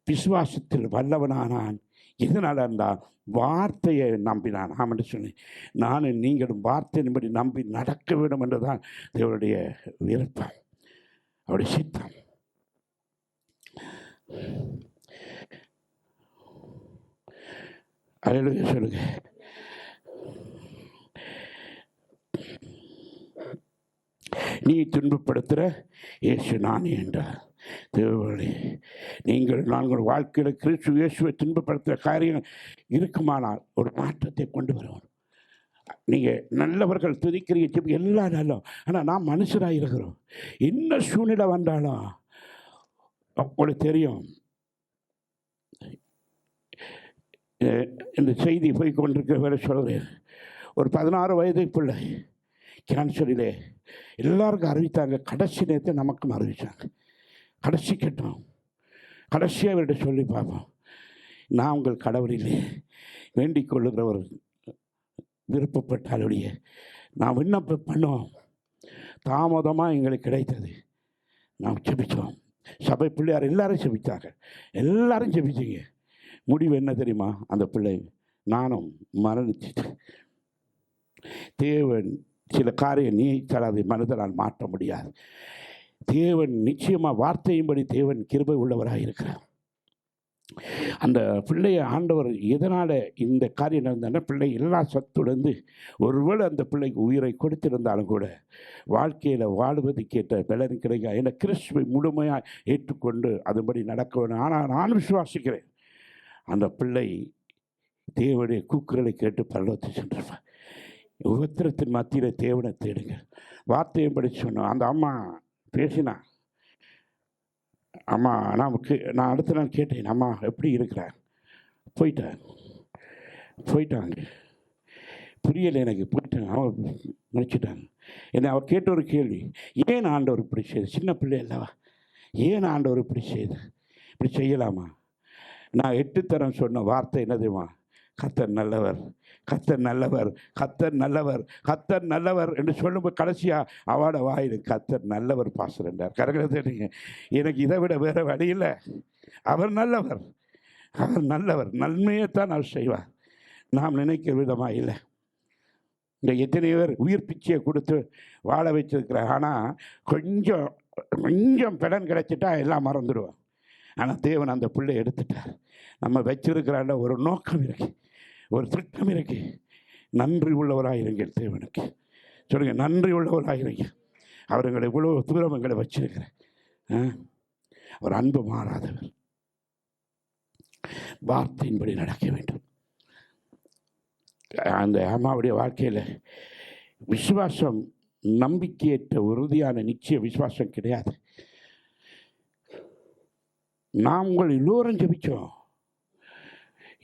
விசுவாசத்தில் வல்லவனானான். எதனால் என்றால் வார்த்தையை நம்பினான். ஆமென்று சொன்னேன். நானும் நீங்களும் வார்த்தையின்படி நம்பி நடக்க வேண்டும் என்றுதான் தேவனுடைய விருப்பம், அவருடைய சித்தம். அல்லேலூயா சொல்லுங்க. நீ துன்பப்படுத்துகிற இயேசு நானே என்றார். தேவர்களே, நீங்கள் நாங்கள் வாழ்க்கையில் கிறிஸ்து இயேசுவை துன்பப்படுத்துகிற காரியம் இருக்குமானால் ஒரு மாற்றத்தை கொண்டு வரணும். நீங்கள் நல்லவர்கள் துதிக்கிறீங்க, எல்லாம் நல்லோம். ஆனால் நாம் மனுஷராக இருக்கிறோம். என்ன சூழ்நிலை வந்தாலும் உங்களுக்கு தெரியும். இந்த செய்தி போய் கொண்டிருக்கிற வேலை சொல்கிறேன். ஒரு 16 வயது பிள்ளை கேன்சரிலே எல்லாருக்கும் அறிவித்தாங்க. கடைசி நேரத்தை நமக்கும் அறிவித்தாங்க. கடைசி கேட்டோம், கடைசியாக அவர்கிட்ட சொல்லி பார்ப்போம், நான் உங்கள் கடவுளிலே வேண்டிக் கொள்ளுகிறவர் விருப்பப்பட்டாலுடைய நான் விண்ணப்பம் பண்ணோம். தாமதமாக எங்களுக்கு கிடைத்தது. நாம் ஜெபித்தோம். சபை பிள்ளையார் எல்லாரும் ஜெபித்தாங்க. எல்லாரும் ஜெபிச்சிங்க. முடிவு என்ன தெரியுமா? அந்த பிள்ளை நானும் மரணிச்சிட்டு. தேவன் சில காரியம் நீச்சால் அதை மனிதனால் மாற்ற முடியாது. தேவன் நிச்சயமாக வார்த்தையின்படி தேவன் கிருபை உள்ளவராக இருக்கிறார். அந்த பிள்ளையை ஆண்டவர் எதனால் இந்த காரியம் நடந்தால், பிள்ளை எல்லா சத்துடந்து ஒருவேளை அந்த பிள்ளைக்கு உயிரை கொடுத்திருந்தாலும் கூட வாழ்க்கையில் வாழ்வது கேட்ட பலன் கிடைக்க என கிறிஸ்துவை முழுமையாக ஏற்றுக்கொண்டு அதுபடி நடக்க வேண்டும். ஆனால் நான் விசுவாசிக்கிறேன், அந்த பிள்ளை தேவனுடைய கூக்குரலை கேட்டு பரலோகத்தை சென்றிருப்பார். உபத்திரத்தின் மத்தியில் தேவனை தேடுங்க. வார்த்தையும் படித்து சொன்னோம். அந்த அம்மா பேசினா, அம்மா நான் அடுத்த நாள் கேட்டேன், அம்மா எப்படி இருக்கிறேன்? போயிட்டாங்க புரியலை எனக்கு. போயிட்டாங்க, அவன் நினச்சிட்டாங்க. என்னை அவள் கேட்ட ஒரு கேள்வி, ஏன் ஆண்டவர் இப்படி செய்யுது? சின்ன பிள்ளை அல்லவா, ஏன் ஆண்டவர் இப்படி செய்யுது? இப்படி செய்யலாமா? நான் 8 தரம் சொன்ன வார்த்தை என்னதுமா? கர்த்தர் நல்லவர், கர்த்தர் நல்லவர், கர்த்தர் நல்லவர், கர்த்தர் நல்லவர் என்று சொல்லும்போது கடைசியாக அவட வாயில் கர்த்தர் நல்லவர் பாஸ்டர் என்றார். கரெக்டாக தெரியுங்க. எனக்கு இதை விட வேறு வழி இல்லை. அவர் நல்லவர், அவர் நல்லவர். நன்மையைத்தான் அவர் செய்வார். நாம் நினைக்கிற விதமாக இல்லை. இந்த எத்தனை பேர் உயிர் பிச்சையை கொடுத்து வாழ வச்சிருக்கிறார். ஆனால் கொஞ்சம் பலன் கிடைச்சிட்டா எல்லாம் மறந்துடுவோம். ஆனால் தேவன் அந்த பிள்ளை எடுத்துட்டார். நம்ம வச்சிருக்கிறாண்ட ஒரு நோக்கம் இருக்கு, ஒரு திட்டம் இருக்கு. நன்றி உள்ளவராக இருங்கள் தேவனுக்கு. சொல்லுங்கள், நன்றி உள்ளவராக இருங்க. அவர் எங்களை இவ்வளோ தூரம் எங்களை வச்சிருக்கிறார். அவர் அன்பு மாறாதவர். வார்த்தையின்படி நடக்க வேண்டும். அந்த அம்மாவுடைய வாழ்க்கையில் விசுவாசம் நம்பிக்கையற்ற உறுதியான நிச்சய விசுவாசம் கிடையாது. நாம் உங்கள் எல்லோரும் ஜெபிச்சோம்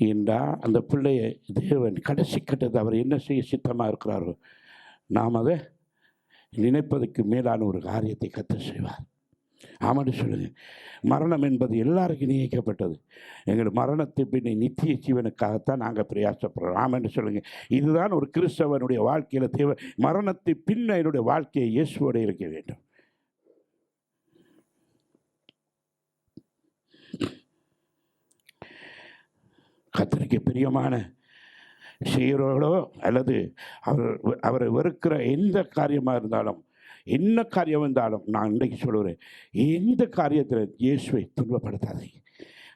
என்றால் அந்த பிள்ளையை தேவன் கடைசி கட்டத்தை அவர் என்ன செய்ய சித்தமாக இருக்கிறாரோ நாம் அதை நினைப்பதற்கு மேலான ஒரு காரியத்தை கர்த்தர் செய்வார். ஆமான்னு சொல்லுங்கள். மரணம் என்பது எல்லாருக்கும் நியமிக்கப்பட்டது. எங்கள் மரணத்தை பின்ன நித்திய ஜீவனுக்காகத்தான் நாங்கள் பிரயாசப்படுறோம். ஆமான்னு சொல்லுங்கள். இதுதான் ஒரு கிறிஸ்தவனுடைய வாழ்க்கையில் தேவை. மரணத்தை பின்ன என்னுடைய வாழ்க்கையை இயேசுவோடு இருக்க வேண்டும். கர்த்தருக்கு பிரியமான செய்கிறவர்களோ அல்லது அவரை வெறுக்கிற எந்த காரியமாக இருந்தாலும், என்ன காரியம் இருந்தாலும், நான் இன்றைக்கு சொல்லுகிறேன், எந்த காரியத்தில் இயேசுவை துன்பப்படுத்தாதீங்க.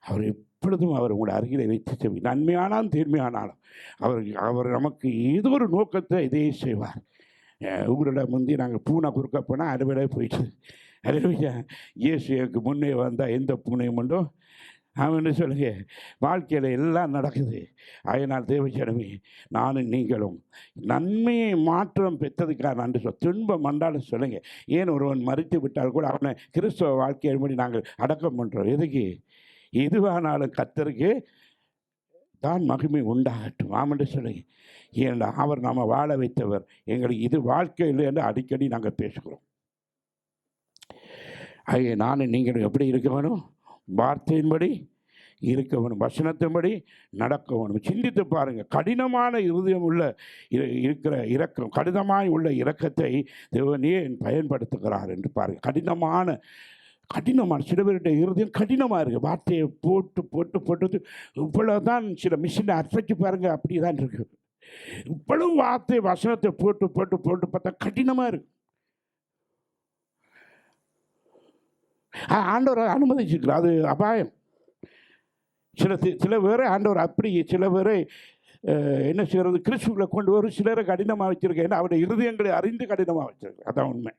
அவர் எப்பொழுதும் அவர் உங்களை அருகிலே வைத்து செவி, நன்மையானாலும் தீர்மையானாலும் அவர் நமக்கு ஏதோ ஒரு நோக்கத்தை இதையே செய்வார். ஊரில் முந்தி நாங்கள் பூனை குறுக்க போனால் அறுவடை போயிடுச்சு. அறுவடை இயேசு எனக்கு முன்னே வந்தால் எந்த பூனையும் மட்டும் அவன்னு சொல்லுங்க. வாழ்க்கையில் எல்லாம் நடக்குது. அதனால் தேவச்சனமே, நானும் நீங்களும் நன்மையை மாற்றம் பெற்றதுக்காக நன்றி துன்பம் வந்தாலும் சொல்லுங்க. ஏன் ஒருவன் மறித்து விட்டால் கூட அவனை கிறிஸ்தவ வாழ்க்கையை படி நாங்கள் அடக்கம் பண்ணுறோம். எதுக்கு? எதுவானாலும் கர்த்தருக்கு தான் மகிமை உண்டாகட்டும். ஆமென்று சொல்லுங்க. ஏன்னா அவர் நாம் வாழ வைத்தவர். எங்களுக்கு இது வாழ்க்கை இல்லை என்று அடிக்கடி நாங்கள் பேசுகிறோம். ஐயா, நானும் நீங்களும் எப்படி இருக்க வேணும்? வார்த்தையின்படி இருக்க வேணும், வசனத்தின்படி நடக்க வேணும். சிந்தித்து பாருங்கள். கடினமான இருதயம் உள்ள இருக்கிற இரக்கம், கடினமாய் உள்ள இரக்கத்தை தேவனே பயன்படுத்துகிறார் என்று பாருங்கள். கடினமான சில பேருடைய இருதயம் கடினமாக இருக்குது. வார்த்தையை போட்டு போட்டு போட்டு இவ்வளோதான். சில மிஷினை அசைச்சு பாருங்கள், அப்படி தான் இருக்குது. இவ்வளவு வார்த்தை வசனத்தை போட்டு போட்டு போட்டு பார்த்தா கடினமாக இருக்கு. ஆண்டவர் அனுமதிச்சிருக்கிறார். அது அபாயம். சில பேரை ஆண்டவர் அப்படி, சில பேரை என்ன செய்கிறது, கிறிஸ்துவை கொண்டு வரும். சிலரை கடினமாக வச்சிருக்கேன். ஏன்னா அவருடைய இருதயங்களை அறிந்து கடினமாக வச்சிருக்கேன். அதான் உண்மை.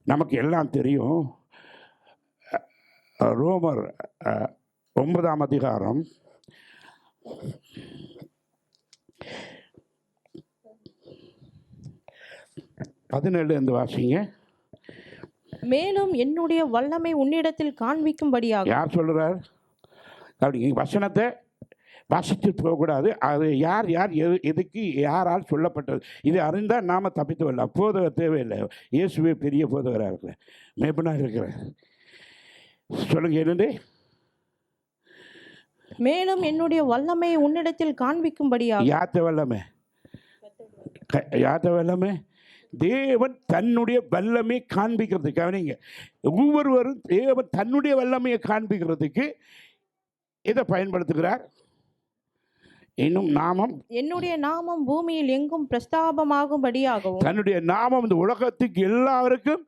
நமக்கு எல்லாம் தெரியும். ரோமர் 9ஆம் அதிகாரம் 17 வாசிங்க. மேலும் என்னுடைய வல்லமை உன்னிடத்தில் காண்பிக்கும்படியாக. யார் சொல்கிறார்? அப்படி வசனத்தை வாசித்து போகக்கூடாது. அது யார் எதுக்கு யாரால் சொல்லப்பட்டது இது அறிந்தால் நாம் தப்பித்து வரலாம். போதகர் தேவையில்லை. இயேசுவே பெரிய போதகராக இருக்கிற மேபனாக இருக்கிற. சொல்லுங்க என்னண்டு? மேலும் என்னுடைய வல்லமை உன்னிடத்தில் காண்பிக்கும்படியாக. யாத்த வல்லமை? தேவன் தன்னுடைய வல்லமையை காண்பிக்கிறது. கவனிங்க, ஒவ்வொருவரும் தேவன் தன்னுடைய வல்லமையை காண்பிக்கிறதுக்கு இதை பயன்படுத்துகிறார். இன்னும் நாமம், என்னுடைய நாமம் பூமியில் எங்கும் பிரஸ்தாபமாகும்படியாகவும், தன்னுடைய நாமம் இந்த உலகத்துக்கு எல்லாருக்கும்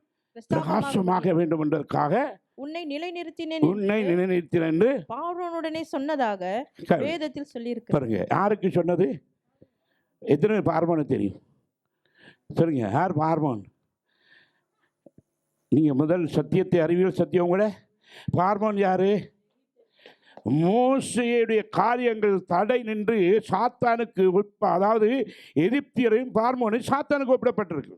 பிரகாசமாக வேண்டும் என்பதற்காக உன்னை நிலைநிறுத்தினேன் என்று பார்வோனுடனே சொன்னதாக வேதத்தில் சொல்லியிருக்கு. பாருங்க, யாருக்கு சொன்னது? எத்தனை பார்வோன்னு தெரியும்? சொல்லுங்க, யார் பார்வோன்? நீங்க முதல் சத்தியத்தை அறிவியல் சத்தியம் கூட. பார்வோன் யாரு? மோசேயுடைய காரியங்கள் தடை நின்று சாத்தானுக்கு அதாவது எகிப்தியரையும் பார்வோனையும் சாத்தானுக்கு ஒப்பிடப்பட்டிருக்கு.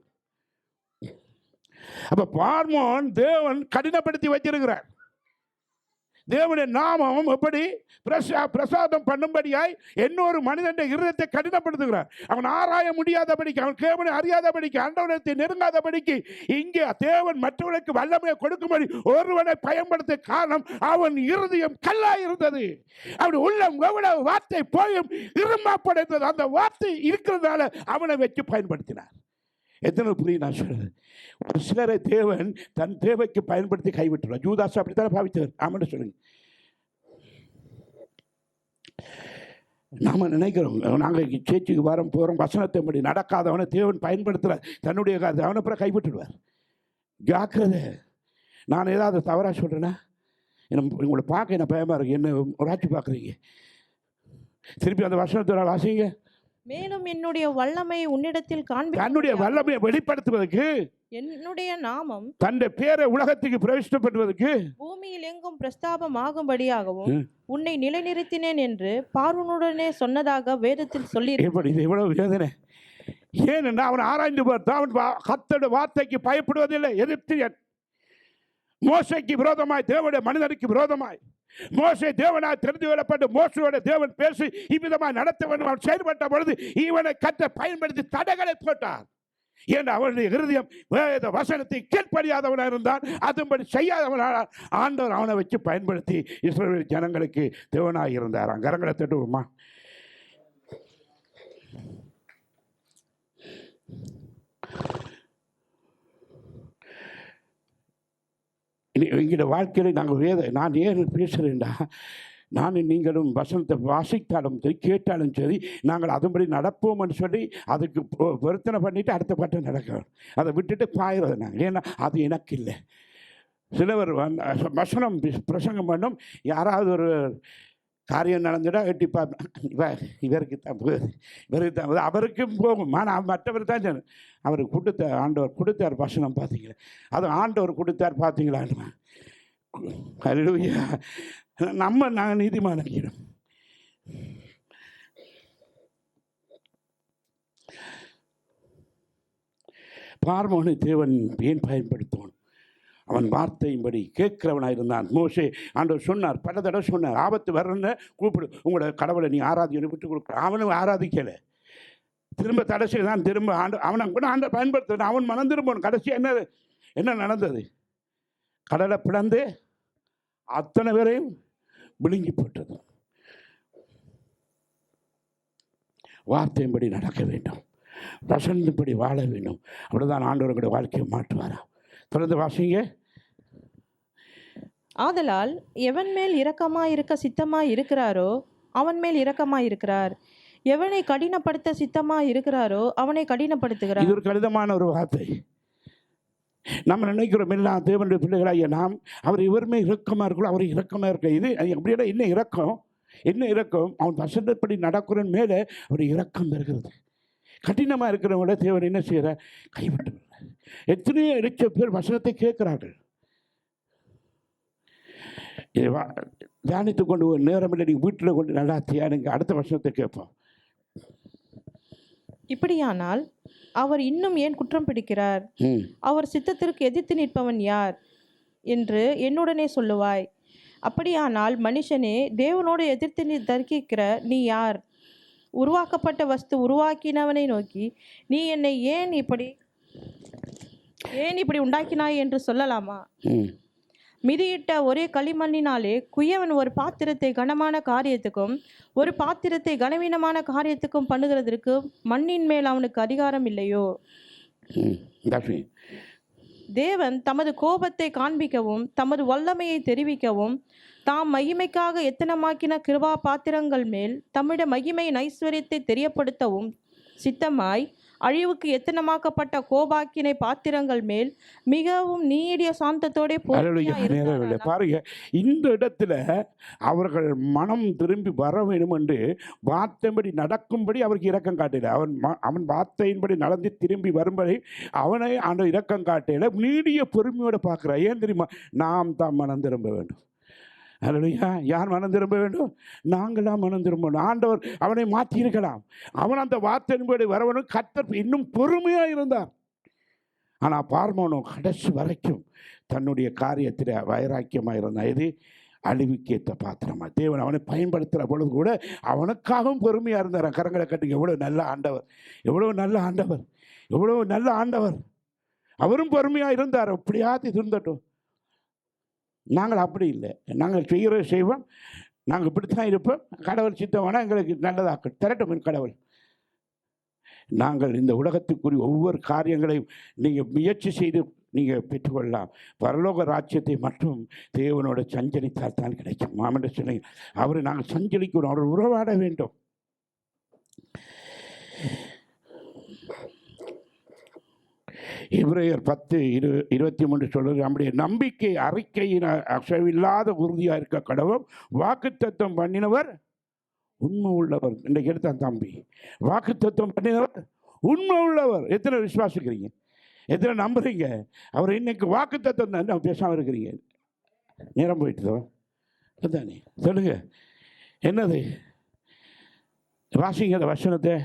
அப்ப பார்வோன் தேவன் கடினப்படுத்தி வச்சிருக்கிறார். தேவனுடைய நாமம் எப்படி பிரசாதம் பண்ணும்படியாய் இன்னொரு மனிதன் இருதயத்தை கடினப்படுத்துகிறார். அவன் ஆராய முடியாதபடிக்கு, அவன் தேவனை அறியாதபடிக்கு, ஆண்டவனை நெருங்காதபடிக்கு இங்கே தேவன் மற்றவனுக்கு வல்லமையை கொடுக்கும்படி ஒருவனை பயன்படுத்த காரணம் அவன் இருதயம் கல்லாய் இருந்தது. அப்படி உள்ளம் எவ்வளவு வார்த்தை போயும் இருமா படைத்தது. அந்த வார்த்தை இருக்கிறதால அவனை வச்சு பயன்படுத்தினார். எத்தனை புரியும் நான் சொல்றது? ஒரு சிலரை தேவன் தன் தேவைக்கு பயன்படுத்தி கைவிட்டுறார். யூதாஸ் அப்படித்தான் பாவித்தவர். ஆமான்னு சொல்லுங்க. நாம நினைக்கிறோம் நாங்கள் சேர்ச்சிக்கு வரோம் போகிறோம், வசனத்தை படி நடக்காதவனை தேவன் பயன்படுத்துகிறார். தன்னுடைய அவனை அப்புறம் கைவிட்டுடுவார். ஜாக்கிரதை. நான் ஏதாவது தவறாக சொல்கிறேன்னா உங்களை பார்க்க என்ன பயமாக இருக்கு. என்ன ஒரு ஆட்சி பார்க்குறீங்க? திருப்பி அந்த வசனத்தோட வாசிங்க. மேலும் என்னுடைய வல்லமை உன்னிடத்தில் தன்னுடைய வல்லமையை வெளிப்படுத்துவதற்கு, என்னுடைய நாமம் தன்னுடைய பேரை உலகத்துக்கு பிரவேசிப்படுவதற்கு, பூமியில் எங்கும் பிரஸ்தாபமாகும்படியாகவும் உன்னை நிலைநிறுத்தினேன் என்று பார்வோனுடனே சொன்னதாக வேதத்தில் சொல்லி. எப்படி இது எவ்வளவு வேதனை! ஏனென்றா அவன் ஆராய்ந்து பார்த்தான். அவன் கர்த்தருடைய வார்த்தைக்கு பயப்படுவதில்லை. எதிர்த்து மோசைக்கு விரோதமாய், தேவனுடைய மனிதனுக்கு விரோதமாய், மோசே தேவனால் தெரிந்து கொள்ளப்பட்டு மோசையோட தேவன் பேசி இவ்விதமாக நடத்த வேண்டும் அவன் செயல்பட்ட பொழுது இவனை கற்ற பயன்படுத்தி தடைகளை போட்டார். ஏன் அவனுடைய இருதயம் வேத வசனத்தை கீழ்ப்படியாதவனாக இருந்தான். அதுபடி செய்யாதவனாக ஆண்டவர் அவனை வச்சு பயன்படுத்தி இஸ்ரவேல் ஜனங்களுக்கு தேவனாக இருந்தார். கரங்களை தட்டுவோமா? எங்களோட வாழ்க்கையில் நாங்கள் நான் ஏன் பேசுகிறேன்டா, நானும் நீங்களும் வசனத்தை வாசித்தாலும் சரி கேட்டாலும் சரி நாங்கள் அதன்படி நடப்போம்னு சொல்லி அதுக்கு பொருத்தனை பண்ணிவிட்டு அடுத்த பாட்டை நடக்கிறோம். அதை விட்டுட்டு பாயிறது நாங்கள். ஏன்னா அது எனக்கு இல்லை. சிலவர் வசனம் பிரசங்கம் பண்ணும், யாராவது ஒரு காரியம் நடந்துட்டா எட்டி பார்ப்பேன், இவருக்கு தான் போகுது, இவருக்கு தான் போகுது, அவருக்கும் போகும். ஆனால் மற்றவர் தான் சொன்ன அவருக்கு கொடுத்த ஆண்டவர் கொடுத்தார் வசனம் பார்த்தீங்களா, அது ஆண்டவர் கொடுத்தார் பார்த்தீங்களான்னு. அல்லேலூயா. நாங்கள் நீதிமானிக்கிறோம். பார்வோனை தேவன் ஏன் பயன்படுத்துவான்? அவன் வார்த்தையின்படி கேட்கிறவனாக இருந்தான். மோசே ஆண்டவர் சொன்னார், பல தடவை சொன்னார், ஆபத்து வரணுன்னு கூப்பிடு, உங்களோட கடவுளை நீ ஆராதிக்கணும், விட்டு கொடுக்குற. அவனும் ஆராதிக்கலை, திரும்ப தடைசி தான் திரும்ப அவனை கூட ஆண்டை பயன்படுத்துகிறான். அவன் மனம் திரும்பணும். கடைசி என்ன நடந்தது? கடலை பிளந்து அத்தனை பேரையும் விழுங்கி போட்டது. வார்த்தையின்படி நடக்க வேண்டும், வசனத்தின்படி வாழ வேண்டும். அப்படிதான் ஆண்டவர்களுடைய வாழ்க்கையை மாற்றுவாரா? தொடர்ந்து வாசிங்க. ஆதலால் எவன் மேல் இரக்கமாய் இருக்க சித்தமாய் இருக்கிறாரோ அவன் மேல் இரக்கமாய் இருக்கிறார், எவனை கடினப்படுத்த சித்தமாய் இருக்கிறாரோ அவனை கடினப்படுத்துகிறார். இது ஒரு கடினமான ஒரு வார்த்தை. நம்ம நினைக்கிறோம் எல்லாம் தேவனுடைய பிள்ளைகளாகிய நாம் அவர் இவருமே இரக்கமாக இருக்கணும், அவர் இரக்கமாக இருக்க. இது அப்படின்னா என்ன இரக்கம்? என்ன இரக்கம்? அவன் வசனப்படி நடக்கிறவன் மேலே அவர் இரக்கம் இருக்கிறது. கடினமாக இருக்கிறவங்கள தேவன் என்ன செய்கிற? கைவிட்டு. எத்தனையோ இறைச்ச பேர் வசனத்தை கேட்கிறார்கள். தியானித்து கொண்டு ஒரு நேரம் இல்லை, நீங்கள் வீட்டில் கொண்டு நல்லா தியானிங்க, அடுத்த வசனத்தை கேட்போம். இப்படியானால் அவர் இன்னும் ஏன் குற்றம் பிடிக்கிறார்? அவர் சித்தத்திற்கு எதிர்த்து நிற்பவன் யார் என்று என்னுடனே சொல்லுவாய். அப்படியானால் மனுஷனே, தேவனோடு எதிர்த்து நீ தர்க்கிக்கிற நீ யார்? உருவாக்கப்பட்ட வஸ்து உருவாக்கினவனை நோக்கி நீ என்னை ஏன் இப்படி உண்டாக்கினாய் என்று சொல்லலாமா? மிதியிட்ட ஒரே களிமண்ணினாலே குயவன் ஒரு பாத்திரத்தை கனமான காரியத்துக்கும் ஒரு பாத்திரத்தை கனவீனமான காரியத்துக்கும் பண்ணுகிறதற்கு மண்ணின் மேல் அவனுக்கு அதிகாரம் இல்லையோ? தேவன் தமது கோபத்தை காண்பிக்கவும் தமது வல்லமையை தெரிவிக்கவும் தாம் மகிமைக்காக எத்தனமாக்கின கிருபா பாத்திரங்கள் மேல் தம்முடைய மகிமையின் ஐஸ்வர்யத்தை தெரியப்படுத்தவும் சித்தமாய் அழிவுக்கு எத்தனமாக்கப்பட்ட கோபாக்கினை பாத்திரங்கள் மேல் மிகவும் நீடிய சாந்தத்தோட பாருங்க. இந்த இடத்துல அவர்கள் மனம் திரும்பி வர வேண்டும் என்று வார்த்தையின்படி நடக்கும்படி அவருக்கு இரக்கம் காட்டல. அவன் வார்த்தையின்படி நடந்து திரும்பி வரும்படி அவனை அந்த இரக்கம் காட்டல நீடிய பொறுமையோடு பார்க்கிறார். ஏன் தெரியுமா? நாம் தான் மனம் திரும்ப வேண்டும். அல்லேலூயா. யார் மனம் திரும்ப வேண்டும்? நாங்களாம் மனம் திரும்பணும். ஆண்டவர் அவனை மாற்றியிருக்கலாம். அவன் அந்த வார்த்தையின்படி வரவனும் கர்த்தர் இன்னும் பொறுமையாக இருந்தார். ஆனால் பார்வோனோ கடைசி வரைக்கும் தன்னுடைய காரியத்தில் வைராக்கியமாக இருந்தான். இது அழிவுக்கேற்ற பாத்திரமா தேவன் அவனை பயன்படுத்துகிற பொழுது கூட அவனுக்காகவும் பொறுமையாக இருந்தார். கரங்களை கட்டுங்க. எவ்வளோ நல்ல ஆண்டவர், எவ்வளோ நல்ல ஆண்டவர், எவ்வளோ நல்ல ஆண்டவர். அவரும் பொறுமையாக இருந்தார். எப்படியாவது இருந்தட்டும். நாங்கள் அப்படி இல்லை. நாங்கள் செய்வோம், நாங்கள் இப்படித்தான் இருப்போம். கடவுள் சித்தமானால் எங்களுக்கு நல்லதாக்க திரட்டும் கடவுள். நாங்கள் இந்த உலகத்துக்குரிய ஒவ்வொரு காரியங்களையும் நீங்கள் முயற்சி செய்து நீங்கள் பெற்றுக்கொள்ளலாம். பரலோக ராஜ்யத்தை மட்டும் தேவனோட சஞ்சரித்தால் தான் கிடைக்கும். மாமன்ற சொன்னீங்க, அவரை நாங்கள் சஞ்சரிக்கணும், அவர் உறவாட வேண்டும். எபிரேயர் 10:23 சொல்றது, நம்முடைய நம்பிக்கை அறிக்கையின் அசைவில்லாத உறுதியாக இருக்க கடவுள். வாக்குத்தத்தம் பண்ணினவர் உண்மை உள்ளவர். இன்றைக்கு எடுத்தான் தம்பி, வாக்குத்தத்தம் பண்ணினவர் உண்மை உள்ளவர். எத்தனை விசுவாசிக்கிறீங்க? எத்தனை நம்புறீங்க? அவர் இன்னைக்கு வாக்குத்தத்தம் தான். நம்ம பேசாமல் இருக்கிறீங்க. நேரம் போயிட்டுதோ தானே? சொல்லுங்க, என்னது? வாசிங்க அந்த வசனத்தை.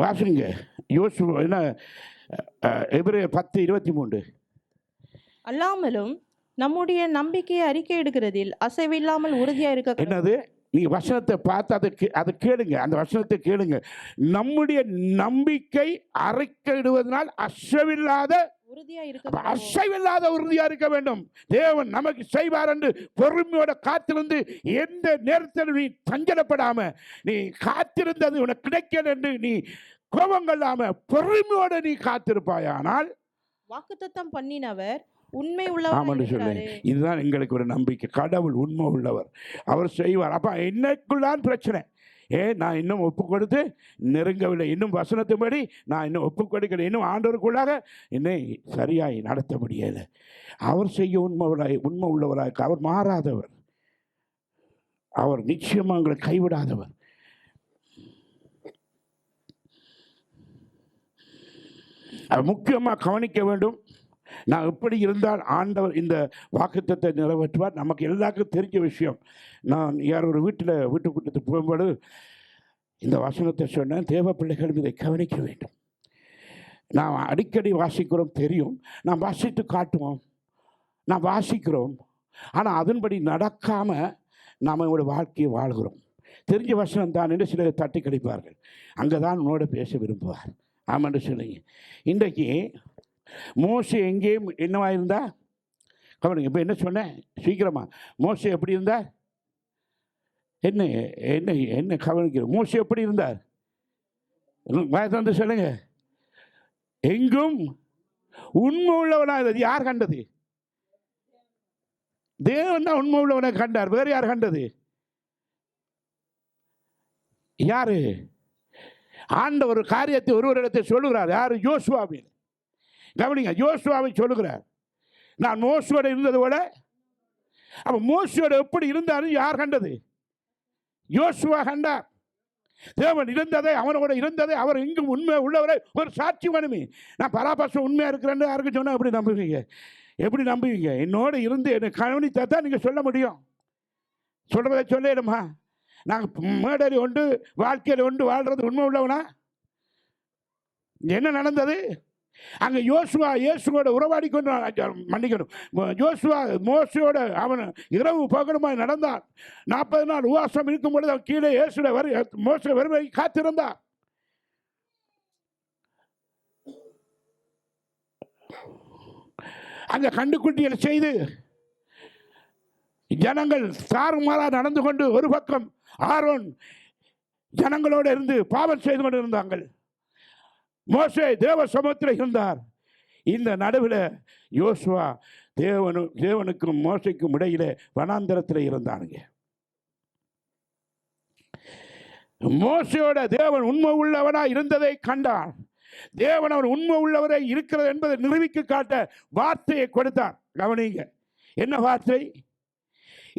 வாசிங்க. என்ன எபிரேயர் 10:23. அல்லாமலும் நம்முடைய நம்பிக்கையை அறிக்கை எடுக்கிறதில் அசைவில்லாமல் உறுதியா இருக்க. என்னது? நீங்க வசனத்தை பார்த்து அதை கேளுங்க. அந்த வசனத்தை கேளுங்க. நம்முடைய நம்பிக்கை அறிக்கையிடுவதனால் அசைவில்லாத உறுதியா இருக்க வேண்டும். தேவன் நமக்கு செய்வார் என்று பொறுமையோட காத்திருந்து எந்த நேரத்தில் நீ சஞ்சலப்படாம நீ காத்திருந்தது உனக்கு கிடைக்கல என்று நீ கோபம் கொள்ளாம பொறுமையோட நீ காத்திருப்பாயானால் வாக்குத்தத்தம் பண்ணினவர் உண்மை ஆமான்னு உள்ளவர் சொல்லு. இருக்கிறாரு. இதுதான் எங்களுக்கு ஒரு நம்பிக்கை. கடவுள் உண்மை உள்ளவர், அவர் செய்வார். அப்போ என்னைக்குள்ளான் பிரச்சனை. நான் இன்னும் ஒப்பு கொடுத்து நெருங்கவில்லை, இன்னும் வசனத்தின்படி நான் இன்னும் ஒப்பு கொடுக்கல, இன்னும் ஆண்டவருக்குள்ளாக என்னை சரியாய் நடத்த முடியலை. அவர் செய்ய உண்மை உள்ளவராக, அவர் மாறாதவர், அவர் நிச்சயமாக எங்களை கைவிடாதவர். முக்கியமாக கவனிக்க வேண்டும். நான் எப்படி இருந்தால் ஆண்டவர் இந்த வாக்குத்தத்தை நிறைவேற்றுவார், நமக்கு எல்லாருக்கும் தெரிஞ்ச விஷயம். நான் யார் ஒரு வீட்டுக்கூட்டத்துக்கு போகும்போது இந்த வசனத்தை சொன்னேன், தேவ பிள்ளைகளும் இதை கவனிக்க வேண்டும். நான் அடிக்கடி வாசிக்கிறோம் தெரியும், நான் வாசித்து காட்டுவோம், நான் வாசிக்கிறோம், ஆனால் அதன்படி நடக்காமல் நாம் என்னோட வாழ்க்கையை வாழ்கிறோம். தெரிஞ்ச வசனம் தான் என்று சிலர் தட்டி கழிப்பார்கள். அங்கே தான் உன்னோட பேச விரும்புவார். ஆமான்னு சொல்லுங்க. இன்றைக்கு மோசே எங்கேயும் என்னவா இருந்தா கவனிங்க. இப்போ என்ன சொன்னேன் சீக்கிரமா, மோசே எப்படி இருந்தார்? என்ன என்ன என்ன கவனிக்கிறோம்? மோசே எப்படி இருந்தார்? வயது வந்து சொல்லுங்க. எங்கும் உண்மை உள்ளவனா? இது யார் கண்டது? தேவன் தான் உண்மை உள்ளவனை கண்டார். வேறு யார் கண்டது? யாரு? ஆண்டவர் காரியத்தை ஒருவரிடத்தை சொல்லுகிறார். யாரு? யோசுவாவின். கவனிங்க, யோசுவாவை சொல்லுகிறார், நான் மோசோட இருந்தது போல. அப்ப மோசோட எப்படி இருந்தாலும் யார் கண்டது? யோசுவா கண்டார். தேவன் இருந்ததை, அவனோட இருந்ததை, அவர் எங்கும் உண்மை உள்ளவரை ஒரு சாட்சி வேணுமே. நான் பராபட்சம் உண்மையா இருக்கிறேன்னு யாருக்கு சொன்னா எப்படி நம்புவீங்க? எப்படி நம்புவீங்க? என்னோட இருந்து என்னை கவனித்தா தான் நீங்க சொல்ல முடியும். சொல்றதை சொல்லிடுமா? நாங்கள் மேடரி ஒன்று வாழ்க்கையில் ஒன்று வாழ்றது உண்மை உள்ளவனா? என்ன நடந்தது அங்கே? யோசுவா இயேசுவோட உறவாடி கொண்டு மன்னிக்கணும், யோசுவா மோசையோட அவன் இரவு பகலுமாய் நடந்தான். 40 நாள் உவாசம் இருக்கும் பொழுது அவன் கீழே இயேசுட மோசை வருவதை காத்திருந்தான். அந்த கண்டுக்குட்டிகளை செய்து ஜனங்கள் தாறுமாறா நடந்து கொண்டு ஒரு பக்கம் ஆரோன் ஜனங்களோடு இருந்து பாவம் செய்து கொண்டு இருந்தார்கள். மோசே தேவ சமூகத்தில் இருந்தார். இந்த நடுவில் யோசுவா தேவனுக்கும் மோசைக்கும் இடையிலே வனாந்தரத்தில் இருந்தானுங்க. மோசையோட தேவன் உண்மை உள்ளவனா இருந்ததை கண்டார். தேவன் அவர் உண்மை உள்ளவரை இருக்கிறது என்பதை நிரூபிக்க காட்ட வார்த்தையை கொடுத்தார். கவனிங்க, என்ன வார்த்தை?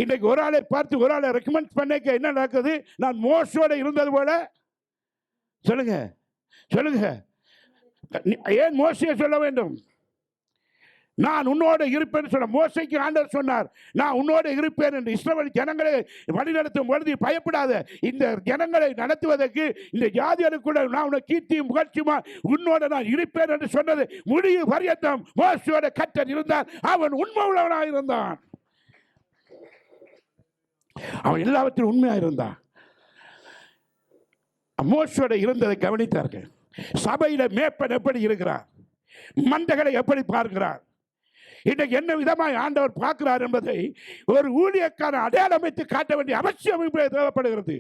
இன்றைக்கு ஒரு ஆளை பார்த்து ஒரு ஆளை ரெக்கமெண்ட் பண்ணிக்க என்ன நடக்குது? நான் மோசோட இருந்தது போல. சொல்லுங்க சொல்லுங்க, ஏன் மோசையை சொல்ல வேண்டும்? நான் உன்னோடு இருப்பேன் சொல்ல. மோசைக்கு ஆண்டவர் சொன்னார், நான் உன்னோடு இருப்பேன் என்று. இஸ்ரவேல் ஜனங்களை வழிநடத்தும் பொழுது பயப்படாத, இந்த ஜனங்களை நடத்துவதற்கு இந்த ஜாதிகளுக்குள்ள நான் உன்னை கீர்த்தியும் புகழ்ச்சியுமா உன்னோட நான் இருப்பேன் என்று சொன்னது முடிவு பரியந்தம் மோசையோட கர்த்தர் இருந்தார். அவன் உண்மை உள்ளவனாக இருந்தான். அவன் எல்லாவற்றிலும் உண்மையாக இருந்தான். மோசையோட இருந்ததை கவனித்தார்கள். சபையில மேப்பன் எப்படி இருக்கிறார், மந்தைகளை எப்படி பார்க்கிறார், இன்றைக்கு என்ன விதமாய் ஆண்டவர் பார்க்கிறார் என்பதை ஒரு ஊழியக்கான அடையாளமைத்து காட்ட வேண்டிய அவசியம் தேவைப்படுகிறது.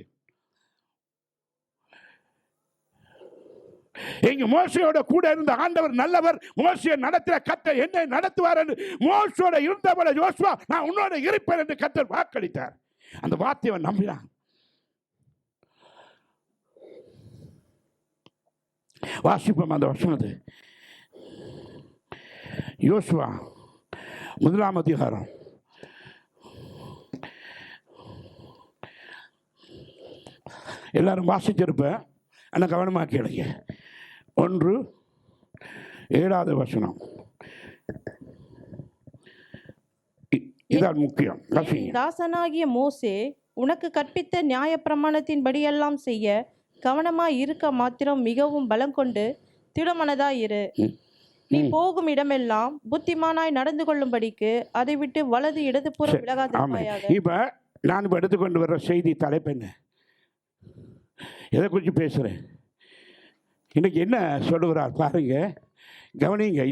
இங்கு மோசையோட கூட இருந்த ஆண்டவர் நல்லவர், மோசையை நடத்தின கர்த்தர் என்னை நடத்துவார் என்று மோசையோட இருந்தவள யோசுவா நான் உன்னோட இருப்பேன் என்று கர்த்தர் வாக்களித்தார். அந்த வார்த்தையை நம்பினான். வாசிப்போம் அந்த வசனத்தை. யோசுவா 1 அதிகாரம். எல்லாரும் வாசிச்சிருப்பேன், ஆனால் கவனமாக கேளுங்க. 1:7 வசனம். இதான் முக்கியம். தாசனாகிய மோசே உனக்கு கற்பித்த நியாயப்பிரமாணத்தின்படியெல்லாம் செய்ய கவனமாய் இருக்க மாத்திரம் மிகவும் பலம் கொண்டு திடமனதாய் இரு. நீ போகும் இடமெல்லாம் புத்திமானாய் நடந்து கொள்ளும்படிக்கு அதை விட்டு வலது இடதுபுறம் விலகாதிருப்பாயாக. இப்ப நான் எடுத்துக்கொண்டு வர்ற செய்தி தலைப்பு என்ன? எதை குறித்து பேசுறேன்? இன்னைக்கு என்ன சொல்லுகிறார் பாருங்க, கவனிங்க,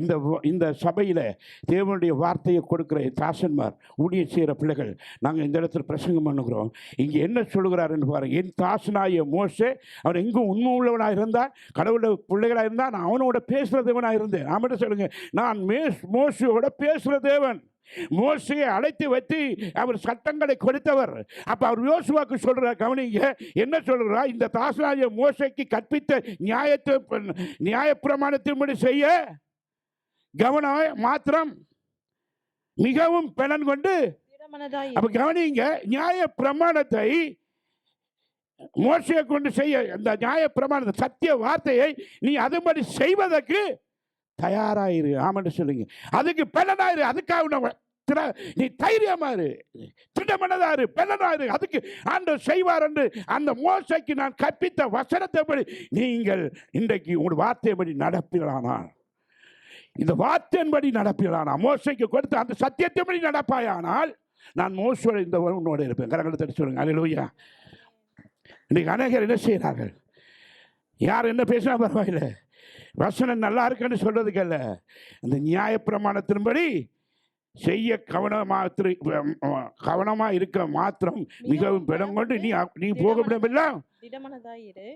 இந்த சபையில் தேவனுடைய வார்த்தையை கொடுக்குற தாசன்மார், ஊழியம் செய்கிற பிள்ளைகள், நாங்கள் இந்த இடத்துல பிரசங்கம் பண்ணுகிறோம். இங்கே என்ன சொல்லுகிறாருன்னு பாருங்கள். என் தாசனாய மோசே அவன் எங்கும் உண்மை உள்ளவனாக இருந்தால், கடவுளோட பிள்ளைகளாக இருந்தால், நான் அவனோட பேசுகிற தேவனாக இருந்தேன். நான் மட்டும் சொல்லுங்கள், நான் மோசையோட பேசுகிற தேவன். மோசையை அழைத்து வைத்து அவர் சட்டங்களை கொடுத்தவர். அப்ப அவர் யோசுவாக்கு சொல்றார், கவனிங்க என்ன சொல்றார். இந்த தாசனாகிய மோசைக்கு கற்பித்த நியாயப்பிரமாணத்தின்படி செய்ய கவனம் மாத்திரம் மிகவும் பலன் கொண்டு. அப்ப கவனிங்க, நியாயப்பிரமாணத்தை மோசையை கொண்டு செய்ய, அந்த நியாயப்பிரமாண சத்திய வார்த்தையை நீ அதுபடி செய்வதற்கு தயாராயிரு. ஆமான்னு சொல்லுங்க. அதுக்கு பலனாயிரு. அதுக்காக நீ தைரியமாரு, திட்டமனதாரு, பலனாயிரு. அதுக்கு ஆண்டவர் செய்வார் என்று அந்த மோசைக்கு நான் கற்பித்த வசனத்தைப்படி நீங்கள் இன்றைக்கு உங்களுடைய வார்த்தைப்படி நடப்பீர்களானால், இந்த வார்த்தையின்படி நடப்பீர்களானால், மோசைக்கு கொடுத்த அந்த சத்தியத்தைப்படி நடப்பாயானால், நான் மோசோட இந்த உன்னோடு இருப்பேன். கரங்களை தட்டி சொல்லுங்க. அல்லேலூயா. இன்னைக்கு அநேகர் என்ன செய்கிறார்கள்? யார் என்ன பேசினா பரவாயில்லை, வசனம் நல்லா இருக்குன்னு சொல்றதுக்கல்ல, அந்த நியாயப்பிரமாணத்தின்படி செய்ய கவனமா இருக்க மாத்திரம் மிகவும் பலம் கொண்டு நீ போக விடமெல்லாம்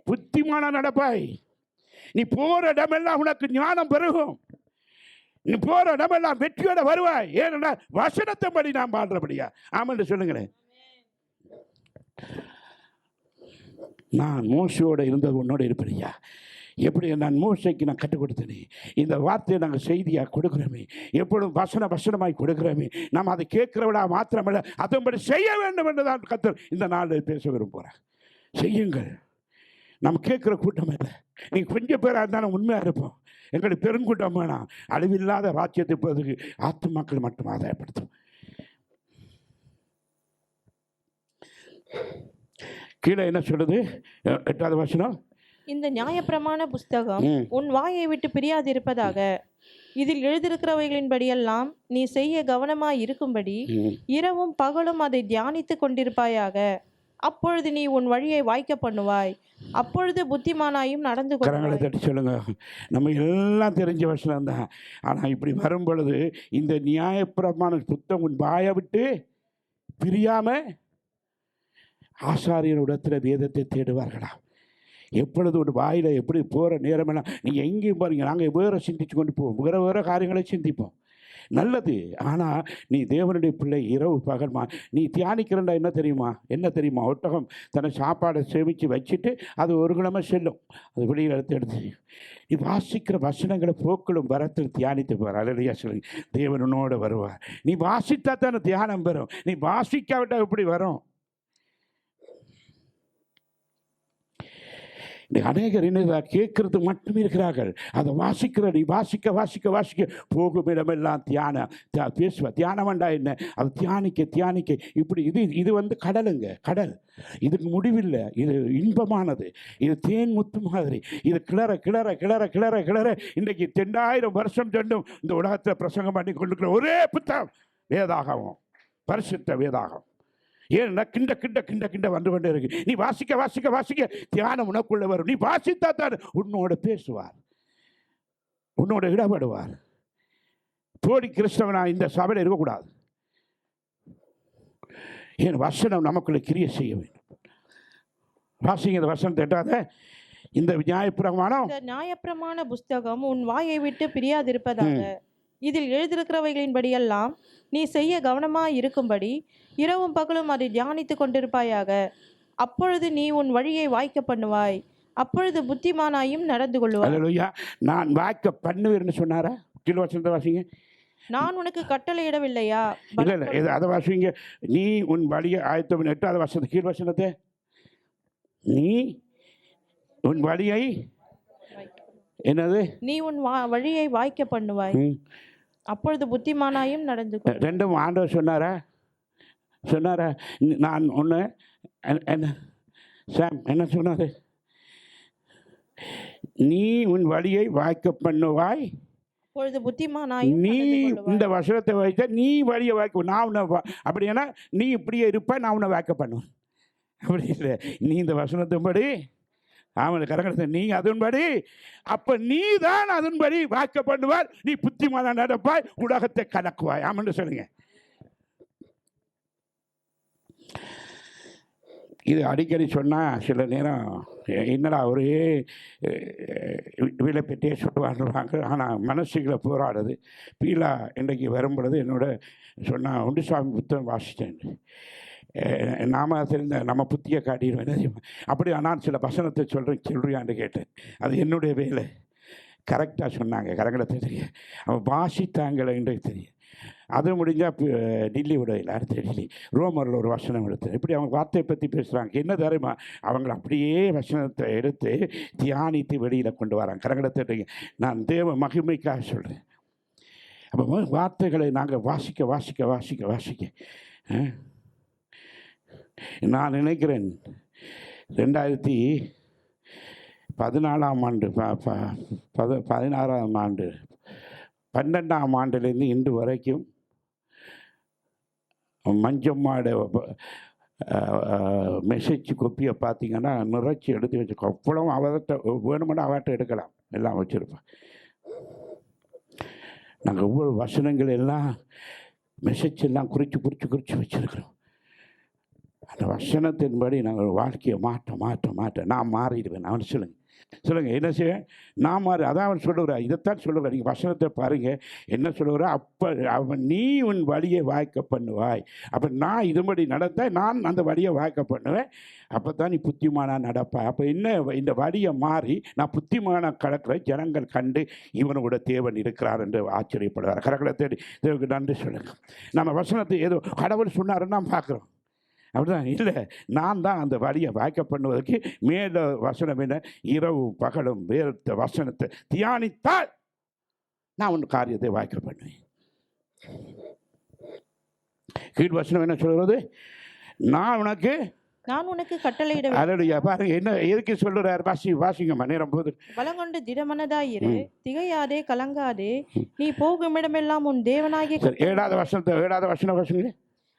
புத்திமான நடப்பாய். நீ போற இடமெல்லாம் உனக்கு ஞானம் பெருகும். நீ போற இடமெல்லாம் வெற்றியோட வருவாய். ஏன்னா வசனத்தின்படி நான் பாடுறபடியா. ஆமான்னு சொல்லுங்களேன். நான் மோசையோட இருந்தது உன்னோட இருப்படியா. எப்படி நான் மோசைக்கு நான் கற்றுக் கொடுத்தேனே, இந்த வார்த்தையை நாங்கள் செய்தியாக கொடுக்குறோமே, எப்பொழுதும் வசனமாய் கொடுக்குறோமே, நாம் அதை கேட்கிறவிடா மாத்திரமல்ல, அதன்படி செய்ய வேண்டும் என்று தான் கர்த்தர் இந்த நாளில் பேச விரும்புகிறேன். செய்யுங்கள். நம்ம கேட்குற கூட்டம் இல்லை. நீங்கள் கொஞ்சம் பேராக இருந்தாலும் உண்மையாக இருப்போம். எங்களுடைய பெருங்கூட்டம் வேணாம். அழிவில்லாத ராஜ்யத்தை இப்போதுக்கு ஆத்துமாக்கள் மட்டும் ஆதாயப்படுத்தும். கீழே என்ன சொல்லுது? 8வது வசனம். இந்த நியாயப்பிரமாண புஸ்தகம் உன் வாயை விட்டு பிரியாதிருப்பதாக, இதில் எழுதியிருக்கிறவைகளின்படியெல்லாம் நீ செய்ய கவனமாய் இருக்கும்படி இரவும் பகலும் அதை தியானித்து கொண்டிருப்பாயாக. அப்பொழுது நீ உன் வழியை வாய்க்க பண்ணுவாய். அப்பொழுது புத்திமானாயும் நடந்து கொள்வாய். தட்டி சொல்லுங்க. நம்ம எல்லாம் தெரிஞ்ச வசனம் தான். ஆனால் இப்படி வரும் பொழுது இந்த நியாயப்பிரமாண புத்தகம் உன் வாயை விட்டு பிரியாம ஆசாரியனுடத்தில் வேதத்தை தேடுவார்களா? எப்பொழுது ஒரு வாயில் எப்படி போகிற நேரமெல்லாம் நீங்கள் எங்கேயும் பாருங்க, நாங்கள் வேறு சிந்திச்சு கொண்டு போவோம், வேறு காரியங்களை சிந்திப்போம். நல்லது. ஆனால் நீ தேவனுடைய பிள்ளை, இரவு பகல்மா நீ தியானிக்கிறண்டா. என்ன தெரியுமா? ஒட்டகம் தன்னை சாப்பாடை சேமித்து வச்சுட்டு அது ஒரு கிழமை செல்லும், அது வெளியில் எடுத்து நீ வாசிக்கிற வசனங்களை போக்களும் வரத்தில் தியானித்து போகிற. அல்லையா சொல்லி தேவனோடு வருவார். நீ வாசித்தா தானே தியானம் பெறும். நீ வாசிக்காவிட்டால் எப்படி வரும்? அநேகர் என்ன கேட்கறது மட்டுமே இருக்கிறார்கள். அதை வாசிக்கிற நீ வாசிக்க வாசிக்க வாசிக்க போகும் இடமெல்லாம் பேசுவ. தியானம் வேண்டா என்ன? அது தியானிக்க இப்படி இது கடலுங்க. கடல் இதுக்கு முடிவில்லை. இது இன்பமானது. இது தேன் முத்து மாதிரி. இது கிளற இன்றைக்கு 2000 வருஷம் சென்றும் இந்த உலகத்தை பிரசங்கம் பண்ணி கொண்டிருக்கிற ஒரே புத்தகம் வேதாகமம், பரிசுத்த வேதாகம். ஏன்னா கிண்ட வந்து கொண்டே இருக்கு. நீ வாசிக்க தியானம் உனக்குள்ள வரும். நீ வாசித்தா தான் உன்னோட பேசுவார், உன்னோட இடப்படுவார். போடி கிறிஸ்தவனா இந்த சபையில் இருக்கக்கூடாது. ஏன் வசனம் நமக்குள்ள கிரியை செய்ய வேண்டும். வாசிங்க இந்த வசனம் தேட்டாத. இந்த நியாயப்பிரமாண புஸ்தகம் உன் வாயை விட்டு பிரியாதிருப்பதாக, இதில் எழுதியிருக்கிறவைகளின்படியெல்லாம் நீ செய்ய கவனமாய் இருக்கும்படி இரவும் பகலும் அதை தியானித்து கொண்டிருப்பாயாக. அப்பொழுது நீ உன் வழியை வாய்க்க பண்ணுவாய். அப்பொழுது புத்திமானாயும் நடந்து கொள்வாய். அல்லேலூயா. நான் வாய்க்க பண்ணுவேன்னு சொன்னாரா? கீழ் வசனத்தை வாசிங்க. நான் உனக்கு கட்டளையிடவில்லையா? இல்லை அதை வாசிங்க. நீ உன் வழியை ஆயத்தம். 8வது வசனத்தை கீழ் வசனத்தை. நீ உன் வழியை என்னது? நீ உன் வழியை வாய்க்க பண்ணுவாய். அப்பொழுது புத்திமானாயும் நடந்து. ரெண்டும் ஆண்டவர் சொன்னாரா? நான் ஒன்று சாம் என்ன சொன்னார்? நீ உன் வழியை வாய்க்க பண்ணுவாய். அப்பொழுது புத்திமானாயும். நீ இந்த வசனத்தை வைத்த நீ வழியை வாய்க்க. நான் உன்னை அப்படின்னா நீ இப்படியே இருப்ப, நான் உன்னை வாய்க்க பண்ணுவேன். அப்படி இல்லை. நீ இந்த வசனத்தின்படி அவனுக்கு கரகத்தை நீங்கள் அதன்படி, அப்போ நீ தான் அதன்படி வாக்க பண்ணுவார், நீ புத்திமான நடப்பாய், உலகத்தை கலக்குவாய். ஆமான்னு சொல்லுங்க. இது அடிக்கடி சொன்னால் சில நேரம் என்னடா ஒரே விலை பெற்றே சொல்லுவாங்க. ஆனால் மனசுகளை போராடுது. பீலா இன்றைக்கு வரும்பொழுது என்னோட சொன்னால் உண்டுசாமி புத்தகம் வாசித்தேன். நாம் தெரிந்த நம்ம புத்தியை காட்டிடுவேன். அப்படி நான் சில வசனத்தை சொல்றியான்னு கேட்டேன். அது என்னுடைய வேலை. கரெக்டாக சொன்னாங்க. கரெக்டாக தெரியும். அவன் வாசித்தாங்களே இன்றைக்கு தெரியும். அது முடிஞ்சால் டில்லி விடையில் அடுத்த டில்லி ரோமரில் ஒரு வசனம் எடுத்து இப்படி அவங்க வார்த்தையை பற்றி பேசுகிறாங்க. என்ன தெரியுமா, அவங்கள அப்படியே வசனத்தை எடுத்து தியானித்து வெளியில் கொண்டு வராங்க. கரங்கடத்தை நான் தேவ மகிமைக்காக சொல்கிறேன். அப்போ வார்த்தைகளை நாங்கள் வாசிக்க வாசிக்க வாசிக்க வாசிக்க நான் நினைக்கிறேன் 2014ஆம் ஆண்டு 16ஆம் ஆண்டு 12ஆம் ஆண்டிலேருந்து இன்று வரைக்கும் மஞ்சம்மாட மெசேஜ் கொப்பியை பார்த்தீங்கன்னா நிறைச்சி எடுத்து வச்சுக்கோ. அவ்வளோ அவர்கிட்ட வேணுமென்னா அவர்கிட்ட எடுக்கலாம், எல்லாம் வச்சுருப்பேன். நாங்கள் ஒவ்வொரு வசனங்கள் எல்லாம் மெசேஜ் எல்லாம் குறித்து வச்சுருக்கிறோம். அந்த வசனத்தின்படி நாங்கள் வாழ்க்கையை மாற்ற நான் மாறிடுவேன். அவன் சொல்லுங்கள் என்ன செய்வேன், நான் மாறி. அதான் அவன் சொல்லுகிறார், இதைத்தான் சொல்லுகிறார். நீங்கள் வசனத்தை பாருங்கள் என்ன சொல்லுகிறார். அப்போ அவன் நீ உன் வழியை வாய்க்க பண்ணுவாய். அப்போ நான் இதுபடி நடந்தால் நான் அந்த வழியை வாய்க்க பண்ணுவேன். அப்போ தான் நீ புத்திமானாக நடப்பாய். அப்போ என்ன இந்த வழியை மாறி நான் புத்திமான கலக்கிற ஜனங்கள் கண்டு இவனோட தேவன் இருக்கிறார் என்று ஆச்சரியப்படுவார். கரங்களை தேடி தேவனுக்கு நன்றி சொல்லுங்கள். நம்ம வசனத்தை ஏதோ கடவுள் சொன்னாருன்னு நான் பார்க்குறோம். அப்படிதான் இல்லை, நான் தான் அந்த வழியை வாய்க்க பண்ணுவதற்கு மேலே வசனம் என்ன, இரவும் பகலும் வேறு வசனத்தை தியானித்தால் நான் உன் காரியத்தை வாய்க்க பண்ணுவேன். கீழ் வசனம் என்ன சொல்கிறது, நான் உனக்கு கட்டளையிட. அதோடைய பாருங்க என்ன எதுக்கு சொல்லுறாரு, வாசிங்கம்மா நேரம் போது. பலங்கொண்டு திடமனதாயிரு, திகையாதே கலங்காதே, நீ போகும் இடமெல்லாம் உன் தேவனாகிய. 7வது வசனம் வாசிங்க.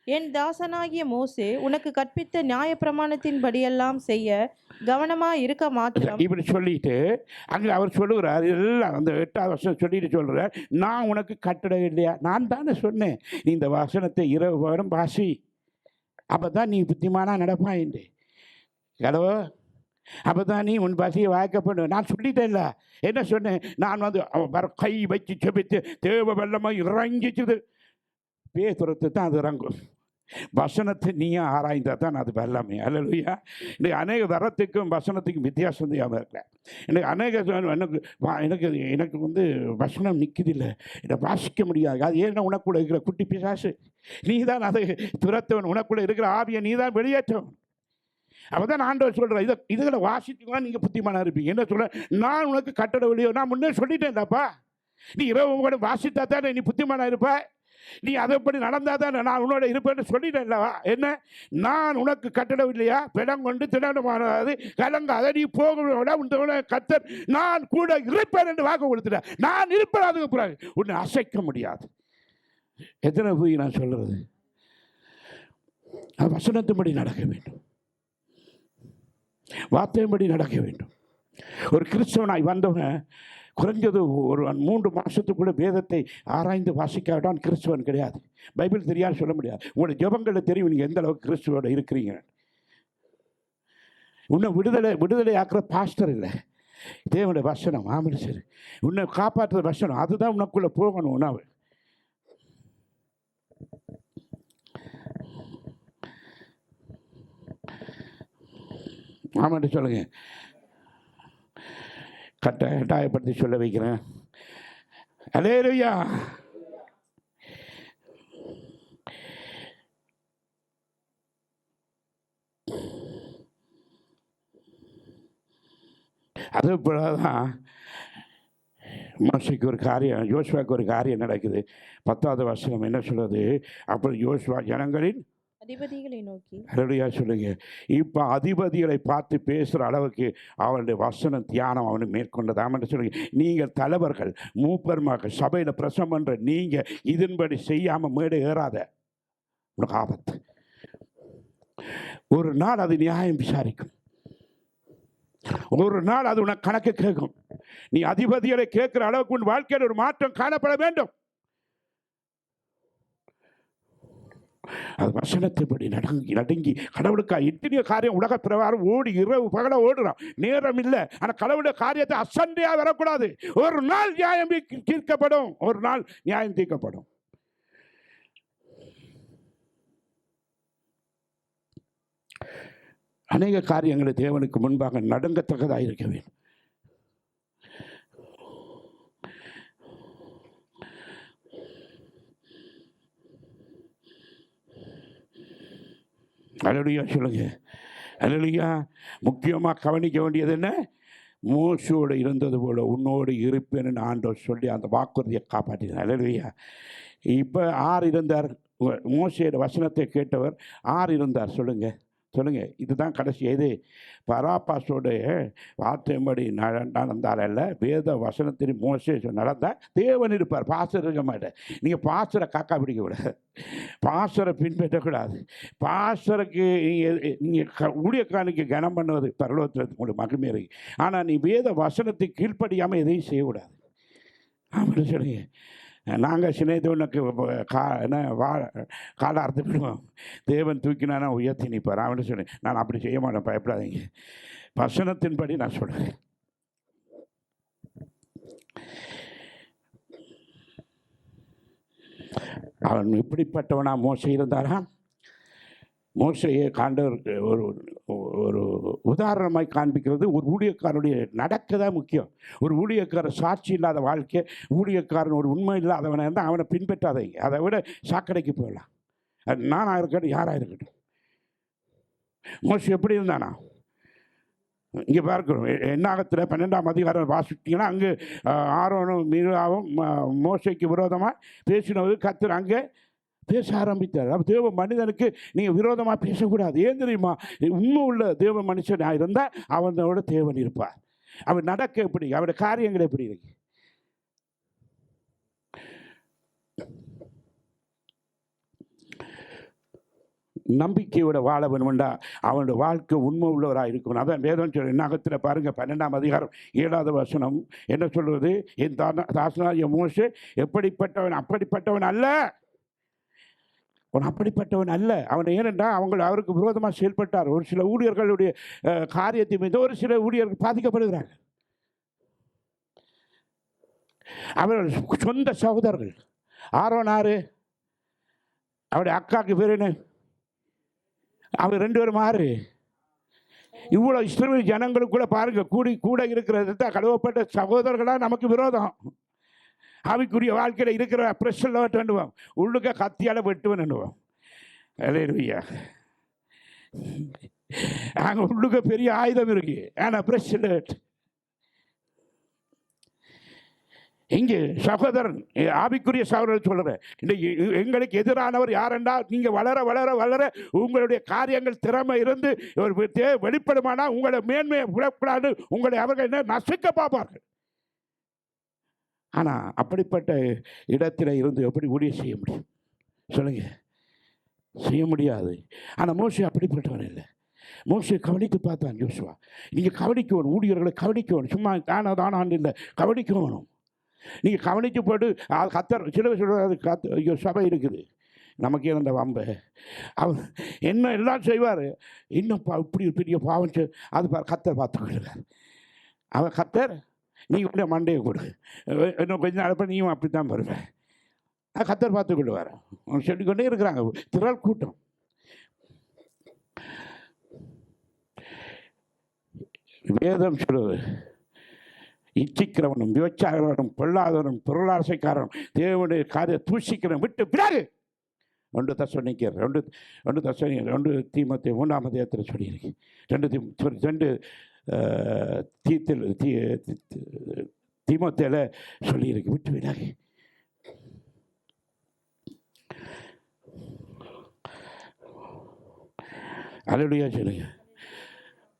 என் தாசனாகிய மோசே உனக்கு கற்பித்த நியாய பிரமாணத்தின்படியெல்லாம் செய்ய கவனமா இருக்க மாத்திரம். இப்படி சொல்லிட்டு அங்கே அவர் சொல்லுகிறார் எல்லாம் அந்த 8வது வசனம் சொல்லிட்டு சொல்கிறார், நான் உனக்கு கட்டளை இல்லையா, நான் தானே சொன்னேன் நீ இந்த வசனத்தை இரவு வரும் வாசி, அப்போ தான் நீ புத்திமானா நடப்பாயின்று. கடவோ அப்போ தான் நீ உன் பசியை வாய்க்கப்படு. நான் சொல்லிட்டேன்ல, என்ன சொன்னேன், நான் வந்து அவன் கை வச்சு செபித்து தேவ வெள்ளமாக இறங்கிச்சுது. பேதுரத்து தான் அது இறங்கும். வசனத்தை நீயும் ஆராய்ந்தால் தான் அது வெள்ளமே. அல்லேலூயா. இன்னைக்கு அநேக வரத்துக்கும் வசனத்துக்கும் வித்தியாசம் தெரியாமல் இருக்கல. எனக்கு அநேக எனக்கு வந்து வசனம் நிற்குதில்லை, இதை வாசிக்க முடியாது. அது ஏன்னா உனக்குள்ள இருக்கிற குட்டி பிசாசு, நீ தான் அதை துரத்தவன். உனக்குள்ள இருக்கிற ஆவியை நீ தான் வெளியேற்றவன். அப்போ தான் ஆண்டவர் சொல்கிறேன், இதுகளை வாசித்துக்கலாம் நீங்கள் புத்திமானா இருப்பீங்க. என்ன சொல்ல, நான் உனக்கு கட்டட வெளியோ, நான் முன்னே சொல்லிட்டேன்டாப்பா, நீ இரவு கூட வாசித்தா தானே நீ புத்திமானா இருப்ப, நீ அதைப்படி நடந்தால் தான் நான் உன்னோட இருப்பேன்னு சொல்லிட்டேன்லவா. என்ன, நான் உனக்கு கட்டடம் இல்லையா, பிடம் கொண்டு திடமானது கலங்காத, நீ போக கத்தர் நான் கூட இருப்பேன் என்று வாக்கு கொடுத்துட்டேன். நான் இருப்பேன், அதுக்கு பிறகு உன்னை அசைக்க முடியாது. எத்தனை போய் நான் சொல்றது, வசனத்தின்படி நடக்க வேண்டும், வார்த்தையின்படி நடக்க வேண்டும். ஒரு கிறிஸ்தவனாய் வந்தவங்க குறைஞ்சது ஒரு 3 மாதத்துக்குள்ள வேதத்தை ஆராய்ந்து வாசிக்காவிட்டான் கிறிஸ்துவன் கிடையாது. பைபிள் தெரியாது சொல்ல முடியாது. உங்களோட ஜெபங்களை தெரியும் நீங்கள் எந்த அளவுக்கு கிறிஸ்துவோட இருக்கிறீங்க. உன்னை விடுதலை ஆக்குற பாஸ்டர் இல்லை, தேவனுடைய வசனம். ஆமாம் சரி, உன்னை காப்பாற்றுற வசனம் அதுதான் உனக்குள்ளே போகணும். உணவு ஆமாம் சொல்லுங்க. கட்டாயப்படுத்தி சொல்ல வைக்கிறேன். அல்லேலூயா. அது போலதான் மோசேக்கு ஒரு காரியம், யோசுவாவுக்கு ஒரு காரியம் நடக்குது. 10வது வசனம் என்ன சொல்றது, அப்புறம் யோசுவா ஜனங்களின் அதிபதிகளை நோக்கி. அல்லேலூயா சொல்லுங்க. இப்போ அதிபதிகளை பார்த்து பேசுகிற அளவுக்கு அவனுடைய வசனம் தியானம் அவனுக்கு மேற்கொண்டது. ஆமாம் சொல்லுங்க. நீங்கள் தலைவர்கள் மூப்பர்மார்கள் சபையில் பிரசவம் பண்ணுற நீங்கள் இதன்படி செய்யாமல் மேடை ஏறாத, உனக்கு ஆபத்து. ஒரு நாள் அது நியாயம் விசாரிக்கும். ஒரு நாள் அது உனக்கு கணக்கு கேட்கும். நீ அதிபதிகளை கேட்கிற அளவுக்கு உன் வாழ்க்கையில் ஒரு மாற்றம் காணப்பட வேண்டும். அது வசனத்தைப்படி நடுங்கி கடவுளுக்காக இத்தனையோ காரியம் உலக பிரகாரம் ஓடி இரவு பகல ஓடுறான், நேரம் இல்லை. ஆனால் கடவுளுடைய காரியத்தை அசண்டையா வரக்கூடாது. ஒரு நாள் நியாயம் தீர்க்கப்படும், ஒரு நாள் நியாயம் தீர்க்கப்படும். அநேக காரியங்களை தேவனுக்கு முன்பாக நடுங்கத்தக்கதாக இருக்க வேண்டும். அல்லேலூயா சொல்லுங்க. அல்லேலூயா. முக்கியமாக கவனிக்க வேண்டியது என்ன? மோசோடு இருந்தது போல உன்னோடு இருப்பேன்னு ஆண்டவர் சொல்லி அந்த வாக்குறுதியை காப்பாற்றினார். அல்லேலூயா. இப்போ ஆர் இருந்தார்? மோசேயோட வசனத்தை கேட்டவர் ஆர் இருந்தார்? சொல்லுங்க. இதுதான் கடைசி. எது? பராபாசோட வார்த்தைப்படி நடந்தால் அல்ல, வேத வசனத்தின் மோசே நடந்தால் தேவன் இருப்பார். பாசர் இருக்க மாட்டேன். நீங்கள் பாசரை காக்கா பிடிக்க கூடாது, பாசரை பின்பற்றக்கூடாது. பாசருக்கு நீங்கள் ஊழியக்காரனுக்கு கனம் பண்ணுவது பரலோகத்தில் உங்களுக்கு மகிமை இருக்கு. ஆனால் நீ வேத வசனத்தை கீழ்ப்படியாமல் எதையும் செய்யக்கூடாது. அப்படின்னு சொல்லுங்க. நாங்கள் சின்னதுனுக்கு காலை அறுத்து விடுவோம், தேவன் தூக்கினானா உயர்த்தி நிற்பார். அவனு சொன்னேன், நான் அப்படி செய்ய மாட்டேன், பயப்படாதீங்க. வசனத்தின்படி நான் சொல்கிறேன். அவன் இப்படிப்பட்டவனா மோசே இருந்தாரா? மோசையை காண்டவருக்கு ஒரு ஒரு உதாரணமாய் காண்பிக்கிறது. ஒரு ஊழியக்காரனுடைய நடக்க தான் முக்கியம். ஒரு ஊழியக்காரன் சாட்சி இல்லாத வாழ்க்கை, ஊழியக்காரன் ஒரு உண்மை இல்லாதவனை இருந்தால் அவனை பின்பற்றாதீங்க. அதை விட சாக்கடைக்கு போயிடலாம். அது நானாக இருக்கட்டும், யாராக இருக்கட்டும். மோசே எப்படி இருந்தானா? இங்கே பார்க்கிறோம், என்னாகத்தில் 12ஆம் அதிகாரம் வாசித்தீங்கன்னா அங்கே ஆரோனும் மீராவும் மோசைக்கு விரோதமாக பேசினது கர்த்தர் அங்கே பேச ஆரம்பித்தார். அப்போ தேவ மனிதனுக்கு நீங்கள் விரோதமாக பேசக்கூடாது. ஏன் தெரியுமா? உண்மை உள்ள தேவ மனுஷனாக இருந்தால் அவனோட தேவன் இருப்பார். அவன் நடக்க எப்படி, அவருடைய காரியங்கள் எப்படி இருக்கு. நம்பிக்கையோட வாழ வேணும்டா அவனுடைய வாழ்க்கை உண்மை உள்ளவராக இருக்கணும். அதான் வேதம் சொல்ற நகத்தில் பாருங்கள், 12ஆம் அதிகாரம் 7வது வசனம் என்ன சொல்வது? என் தாசனாகிய மோசே எப்படிப்பட்டவன்? அப்படிப்பட்டவன் அல்ல. அவன் அப்படிப்பட்டவன் அல்ல. அவன் ஏனென்றா அவருக்கு விரோதமாக செயல்பட்டார். ஒரு சில ஊழியர்களுடைய காரியத்தை மீது ஒரு சில ஊழியர்கள் பாதிக்கப்படுகிறார்கள். அவர்கள் சொந்த சகோதரர்கள். ஆரோனாரு, அவருடைய அக்காவுக்கு பேர் என்ன? அவர் 2 பேரும் ஆறு. இவ்வளோ இஸ்ரவேல் ஜனங்களுக்குள்ள பாருங்க, கூட இருக்கிறது தான் கழுவப்பட்ட சகோதரர்களாக நமக்கு விரோதம். ஆவிக்குரிய வாழ்க்கையில் இருக்கிற பிரஷரில் வேண்டுவோம், உள்ளுக்க கத்தியால் வெட்டுவன் எண்ணுவோம். அல்லேலூயா. அங்கே உள்ளுக்க பெரிய ஆயுதம் இருக்கு, ஆனால் பிரஷர் இங்கே சகோதரன், ஆவிக்குரிய சகோதரன் சொல்கிறேன். இன்றைக்கு எங்களுக்கு எதிரானவர் யாரெண்டா, நீங்கள் வளர வளர வளர உங்களுடைய காரியங்கள் திறமை இருந்து வெளிப்படுமானா உங்களை மேன்மையை விடக்கூடாது, உங்களை அவர்கள் என்ன நசுக்க பார்ப்பார்கள். ஆனால் அப்படிப்பட்ட இடத்துல இருந்து எப்படி ஊழியம் செய்ய முடியும்? சொல்லுங்க, செய்ய முடியாது. ஆனால் மோசே அப்படிப்பட்டவன் இல்லை. மோசே கவனித்து பார்த்தான். யோசுவா, நீங்கள் கவனிக்கணும், ஊழியர்களை கவனிக்கணும். சும்மா தானான் இல்லை, கவனிக்கணும். நீங்கள் கவனித்து போட்டு கத்தர் சில சொல்கிறது சபை இருக்குது, நமக்கு அந்த வம்பை அவர் என்ன எல்லாம் செய்வார். இன்னும் இப்படி பெரிய பாவம் அது கத்தர் பார்த்துக்கிடுவார். அவர் கத்தர் நீங்கள் உடைய மண்டையை கொடு, இன்னும் கொஞ்சம் நாள் நீயும் அப்படி தான் வருவேன். கத்தர் பார்த்துக்கிடுவார். சொல்லிக்கொண்டே இருக்கிறாங்க திரள் கூட்டம். வேதம் சொல்லுவது, இச்சிக்கிறவனும் விபச்சாரவனும் பொல்லாதவனும் பொருளாசைக்காரனும் தேவனுடைய காரிய தூஷிக்கிறவன் விட்டு பிறகு 2 தீமோத்தேயு 3ஆம் அதிகாரத்தில் சொல்லியிருக்கு. 2 தீமோத்தேயுல சொல்லியிருக்கு, விட்டு விலகு. அல்லேலூயா சொல்லுங்க.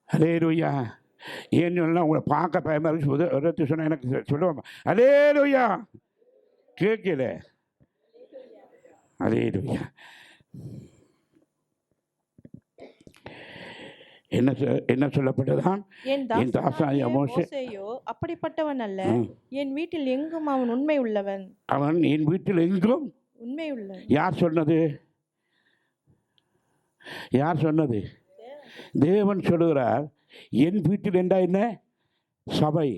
அல்லேலூயா. ஏன்னு சொன்னால் உங்களை பார்க்க பயமாக இருக்கு. சொன்னால் எனக்கு சொல்லுவாங்க அல்லேலூயா, கேட்கல. அல்லேலூயா. என்ன சொல்லப்பட்டதான்? என் என் தாசனாகிய தாசனாகிய மோசே மோசேயோ அப்படிப்பட்டவன் அல்ல, ம், என் வீட்டில் எங்கும் அவன் உண்மை உள்ளவன். அவன் என் வீட்டில் எங்கும். உண்மை உள்ளவன். யார் சொன்னது? யார் சொன்னது? தேவன் சொல்லுகிறார், என் வீட்டில் என்றா என்ன? சபை,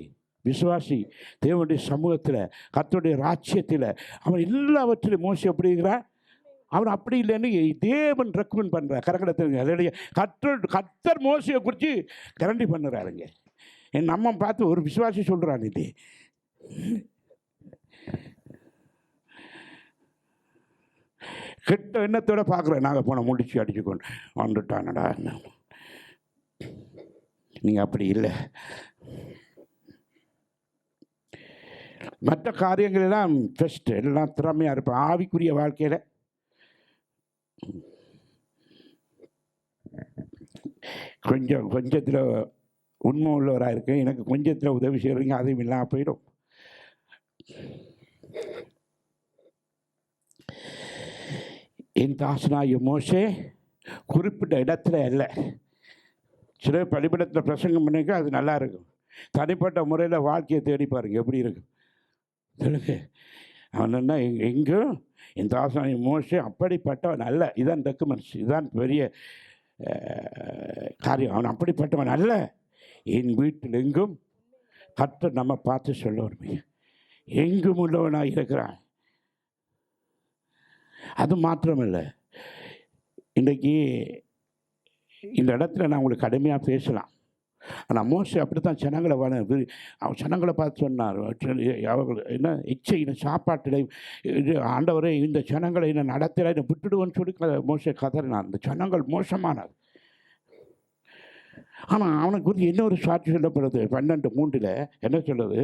விசுவாசி, தேவனுடைய சமூகத்தில், கர்த்தருடைய ராஜ்யத்தில், அவன் எல்லாவற்றிலும் மோசே அப்படிங்கிறார். அவன் அப்படி இல்லைன்னு தேவன் ரெக்கமெண்ட் பண்ணுறார். கரகடத்தில் அதனுடைய கர்த்தர் மோசையை குறித்து கரண்டி பண்ணுறாருங்க. என் அம்மா பார்த்து ஒரு விசுவாசி சொல்கிறான், இது கெட்ட எண்ணத்தோட பார்க்குறேன். நாங்கள் போன முடிச்சு அடிச்சுக்கொண்டு வந்துட்டானடா. நீங்கள் அப்படி இல்லை. மற்ற காரியங்கள் எல்லாம் ஃபஸ்ட்டு எல்லாம் திறமையாக இருப்பேன். ஆவிக்குரிய வாழ்க்கையில் கொஞ்சத்தில் உண்மை உள்ளவராக இருக்கேன். எனக்கு கொஞ்சத்தில் உதவி செய்கிறீங்க, அதுவும் இல்லாமல் போயிடும். என் தாசனாகிய மோசே குறிப்பிட்ட இடத்துல இல்லை. சில பலிபீடத்தில் பிரசங்கம் பண்ணிக்க அது நல்லா இருக்கும். தனிப்பட்ட முறையில் வாழ்க்கையை தேடி பாருங்க எப்படி இருக்கும் சொல்லுங்க. அவன் என்ன எங்கும் என் தாசனாகிய மோசே அப்படிப்பட்டவன் அல்ல. இதான் டாக்குமெண்ட்ஸ், இதுதான் பெரிய காரியம். அவன் அப்படிப்பட்டவன் அல்ல, என் வீட்டில் எங்கும். கர்த்தர் நம்ம பார்த்து சொல்ல வருமே, எங்கும் உள்ளவனாக இருக்கிறான். அது மாத்திரமில்லை, இன்றைக்கி இந்த இடத்துல நான் உங்களுக்கு கடுமையாக பேசலாம். ஆனால் மோசே அப்படி தான் ஜனங்களை அவன் ஜனங்களை பார்த்து சொன்னார், அவர்கள் என்ன இச்சையின சாப்பாட்டில் ஆண்டவரே இந்த ஜனங்களை என்ன நடத்தலை என்ன விட்டுடுவோன்னு சொல்லி மோசே கதறினான். இந்த ஜனங்கள் மோசமானது. ஆனால் அவனுக்கு குறித்து இன்னொரு சாட்சி சொல்லப்படுது 12:3 என்ன சொல்லுது?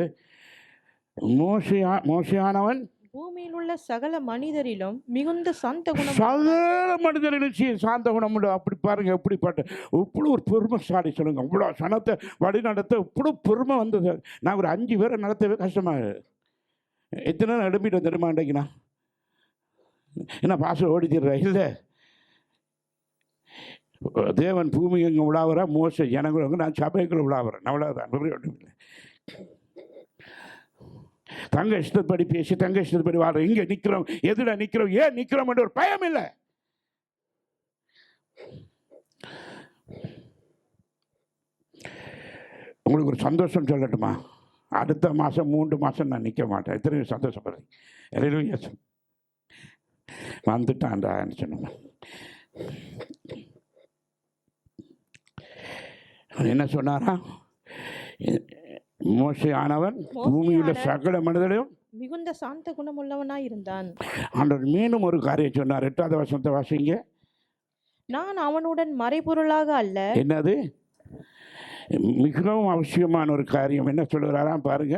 மோசையானவன் பூமியில் உள்ள சகல மனிதரிலும் மிகுந்த சாந்த குணம். சகல மனிதர்களும் சாந்த குணம் உண்டு. அப்படி பாருங்க, எப்படிப்பட்ட இவ்வளோ ஒரு பெருமைசாலி சொல்லுங்க. இவ்வளோ சனத்தை வழி நடத்த இவ்வளோ பெருமை வந்தது. நான் ஒரு 5 பேரை நடத்தவே கஷ்டமாக. எத்தனை நேரம் எழுப்பிட்டு வந்துடுமா இன்றைக்குண்ணா? என்ன பாச ஓடித்திடுற? இல்லை, தேவன் பூமி எங்கே விழாவுறா, மோச ஜனங்களும் நான் சபைக்குள்ள விழாவுறேன். அவ்வளோதான், ஒன்றும் இல்லை. தங்க இஷ்டப்படி பேசி தங்க இஷ்டப்படி வாழ்ற. இங்கே நிற்கிறோம், எதிர நிற்கிறோம், ஏன் நிற்கிறோம் என்ற ஒரு பயம் இல்லை. உங்களுக்கு ஒரு சந்தோஷம் சொல்லட்டுமா? அடுத்த மாதம் 3 மாதம் நான் நிற்க மாட்டேன். எத்தனை சந்தோஷப்படுறேன். எல்லாம் வந்துட்டான்டான்னு சொன்ன. என்ன சொன்னாரா? மோசே ஆனவன் பூமியுள்ள சகல மனிதரையும் மிகுந்த சாந்த குணமுள்ளவனாய் இருந்தான். ஆண்டவர் மீண்டும் ஒரு காரியம் சொன்னார். 8வது வசனத்தை வாசிங்க. நான் அவனுடன் மறைபொருளாக அல்ல. என்னது? மிகவும் அவசியமான ஒரு காரியம். என்ன சொல்லுறாராம் பாருங்க.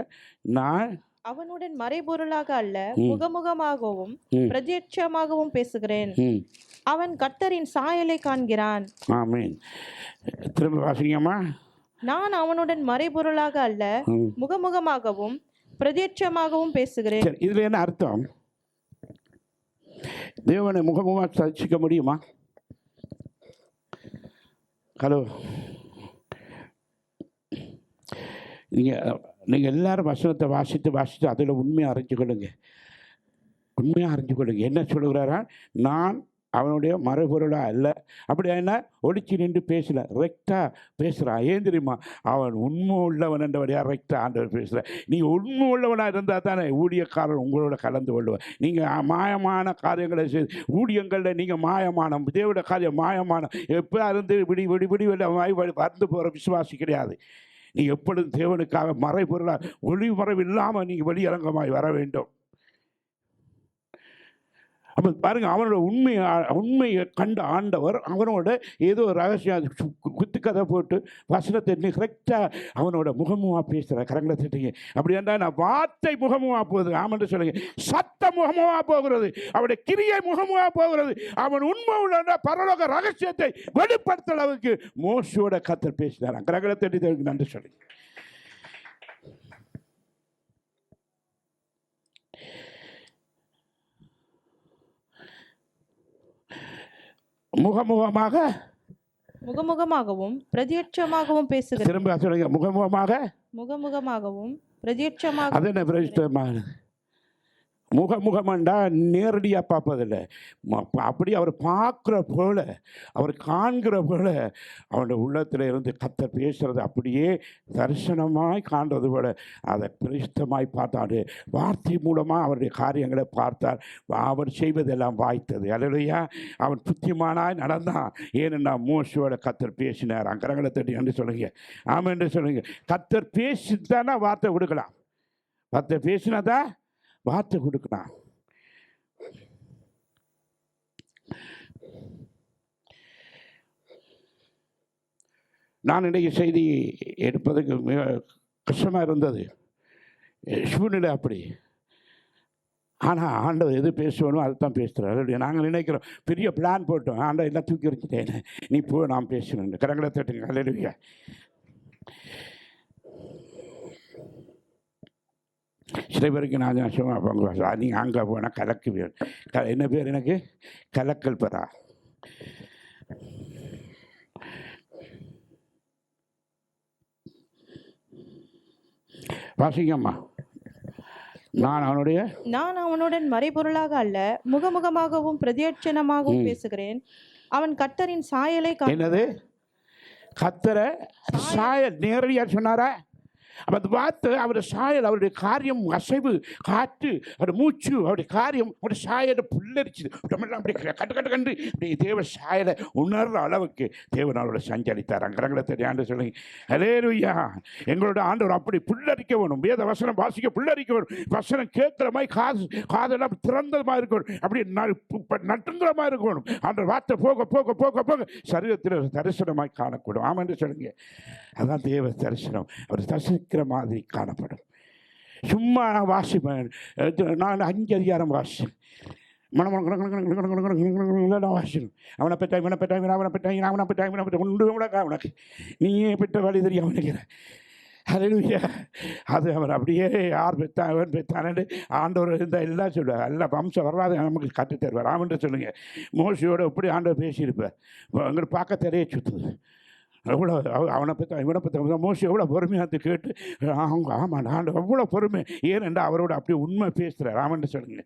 நான் அவனுடன் மறைபொருளாக அல்ல, முகமுகமாகவும் பிரத்யட்சமாகவும் பேசுகிறேன். அவன் கர்த்தரின் சாயலை காண்கிறான். ஆமென். திரும்ப வாசிங்கம்மா. நான் அவனுடன் மறைபொருளாக அல்ல, முகமுகமாகவும் பிரத்யட்சமாகவும் பேசுகிறேன். இதுல என்ன அர்த்தம்? தேவனை முகமுகமாக சந்திக்க முடியுமா? ஹலோ, நீங்கள் எல்லாரும் வசனத்தை வாசித்து அதில் உண்மையாக அறிஞ்சுக்கொள்ளுங்க. என்ன சொல்லுகிறாரா? நான் அவனுடைய மறுபொருளாக அல்ல. அப்படி என்ன ஒளிச்சு நின்று பேசல, ரெக்டாக பேசுகிறான். ஏன் தெரியுமா? அவன் உண்மை உள்ளவன் என்றபடியா ரெக்டாக ஆண்டவர் பேசுகிற. நீங்கள் உண்மை உள்ளவனாக இருந்தால் தானே ஊழியக்காரர் உங்களோட கலந்து கொள்ளுவார். நீங்கள் மாயமான காரியங்களை செய்து ஊழியங்களில் நீங்கள் மாயமான தேவட காரியம் மாயமான எப்போ இருந்து விடி வந்து போகிற விசுவாசி கிடையாது. நீங்கள் எப்பொழுதும் தேவனுக்காக மறைபொருளாக ஒளிமறைவு இல்லாமல் நீங்கள் வெளியரங்கமாய் வர வேண்டும். அப்போ பாருங்கள், அவனோட உண்மையை கண்ட ஆண்டவர் அவனோட ஏதோ ரகசியம் குத்துக்கதை போட்டு வசனத்தை கரெக்டாக அவனோட முகமுகமாக பேசுகிற. கரங்களை திட்டீங்க. அப்படி என்றால் நான் வார்த்தை முகமுகமாக போகுது. ஆமென்று சொல்லுங்க. சத்த முகமுகமாக போகிறது, அவனுடைய கிரியை முகமுகமாக போகிறது. அவன் உண்மை உள்ள பரலோக ரகசியத்தை வெளிப்படுத்த அளவுக்கு மோசையோட கர்த்தர் பேசினார். கரங்களை தட்டி நன்றி சொல்லி. முகமுகமாக முகமுகமாகவும் பிரத்யட்சமாகவும் பேசுகிறேன். திரும்ப சொல்லுங்க, முகமுகமாக. முகமுகமாகவும் பிரத்யட்சமாக. அது என்ன பிரதிஷ்டமான? முகமுகமண்டா நேரடியாக பார்ப்பதில்லை. அப்படி அவர் பார்க்குற போல, அவர் காண்கிற போல, அவனுடைய உள்ளத்தில் இருந்து கர்த்தர் பேசுகிறது அப்படியே தரிசனமாய் காண்றது போல அதை பிரதிஷ்டமாய் பார்த்தாரு. வார்த்தை மூலமாக அவருடைய காரியங்களை பார்த்தார். அவர் செய்வதெல்லாம் வாய்த்தது. அல்லேலூயா. அவன் புத்திமானாய் நடந்தான். ஏனென்னா மோசேயோட கர்த்தர் பேசினார். அங்கரங்களை தட்டி என்று சொல்லுங்க, ஆமாம் என்று சொல்லுங்க. கர்த்தர் பேசித்தானா வார்த்தை கொடுக்கலாம். வார்த்தை பேசினாதான் வார்த்தை கொடுக்கலாம். நான் இன்றைக்கு செய்தி எடுப்பதுக்கு மிக கஷ்டமாக இருந்தது, சூழ்நிலை அப்படி. ஆனால் ஆண்டவர் எது பேசுவோனோ அதை தான் பேசுகிறார். நாங்கள் நினைக்கிறோம் பெரிய பிளான் போட்டோம், ஆண்டவர் எல்லாம் தூக்கி வச்சுட்டேன், நீ போ நான் பேசணும். கரங்களை தட்டுங்க. அல்லேலூயா. சில பேருக்கு நான் சொல்லுவேன், நீங்கள் அங்கே போனால் கலக்கு பேர் என்ன பேர் எனக்கு கலக்கல் பெறா. வாசிங்கம்மா. நான் அவனுடன் மறைபொருளாக அல்ல, முகமுகமாகவும் பிரத்யட்சணமாகவும் பேசுகிறேன். அவன் கர்த்தரின் சாயலை என்னது கர்த்தரை சாயல் நேரடியாக சொன்னாரா? அப்போ அந்த வார்த்தை அவருடைய சாயல், அவருடைய காரியம், அசைவு, காற்று, அவருடைய மூச்சு, அவருடைய காரியம், அவருடைய சாயலை புல்லரிச்சுது. நம்மளாம் அப்படி கண்டு கண்டு கண்டு இப்படி தேவ சாயலை உணர்ற அளவுக்கு தேவன் அவரோட சஞ்சரித்தார். அங்கரங்களை தெரியாண்டு சொல்லுங்க. அல்லேலூயா. எங்களோட ஆண்டவர் அப்படி புல்லரிக்க வேணும். வேத வசனம் வாசிக்க புல்லரிக்க வேணும். வசனம் கேட்குற மாதிரி காதெல்லாம் திறந்தமாக இருக்கணும். அப்படி நட்டுங்கிற மாதிரி இருக்கணும். அந்த வார்த்தை போக போக போக போக சரீரத்தில் தரிசனமாய் காணக்கூடும். ஆமாம் என்று சொல்லுங்க. அதுதான் தேவ தரிசனம். அவர் தரிசிக்கிற மாதிரி காணப்படும். சும்மா நான் வாசிப்பேன். நான் 5 அதிகாரம் வாசிப்பேன். வாசிக்கணும். அவனை பெற்றாய், இவனை பெற்றாய், அவனை பெற்றாய், அவனை பெற்றாய், இவனை பெற்ற உண்டு உனக்கா உனக்கு நீயே பெற்ற வழி தெரியும் நினைக்கிறேன். அல்லேலூயா. அது அவர் அப்படியே யார் பெற்றான் அவன் பெற்றான்னு ஆண்டவர் இருந்தால் எல்லாம் சொல்லுவார். எல்லாம் வம்சம் வராது நமக்கு கற்றுத் தருவார். ஆமன்ட்டு சொல்லுங்கள். மோசையோடு எப்படி ஆண்டவர் பேசியிருப்பார். எங்களுக்கு பார்க்க தெரிய சுற்றுது. எவ்வளோ அவனை பற்றி இவனை பற்றி மோசம் எவ்வளோ பொறுமையாக கேட்டு அவங்க ஆமாம் ஆண்டு எவ்வளோ பொறுமை. ஏனென்றா அவரோட அப்படி உண்மை பேசுகிறார். ஆமான்னு சொல்லுங்க.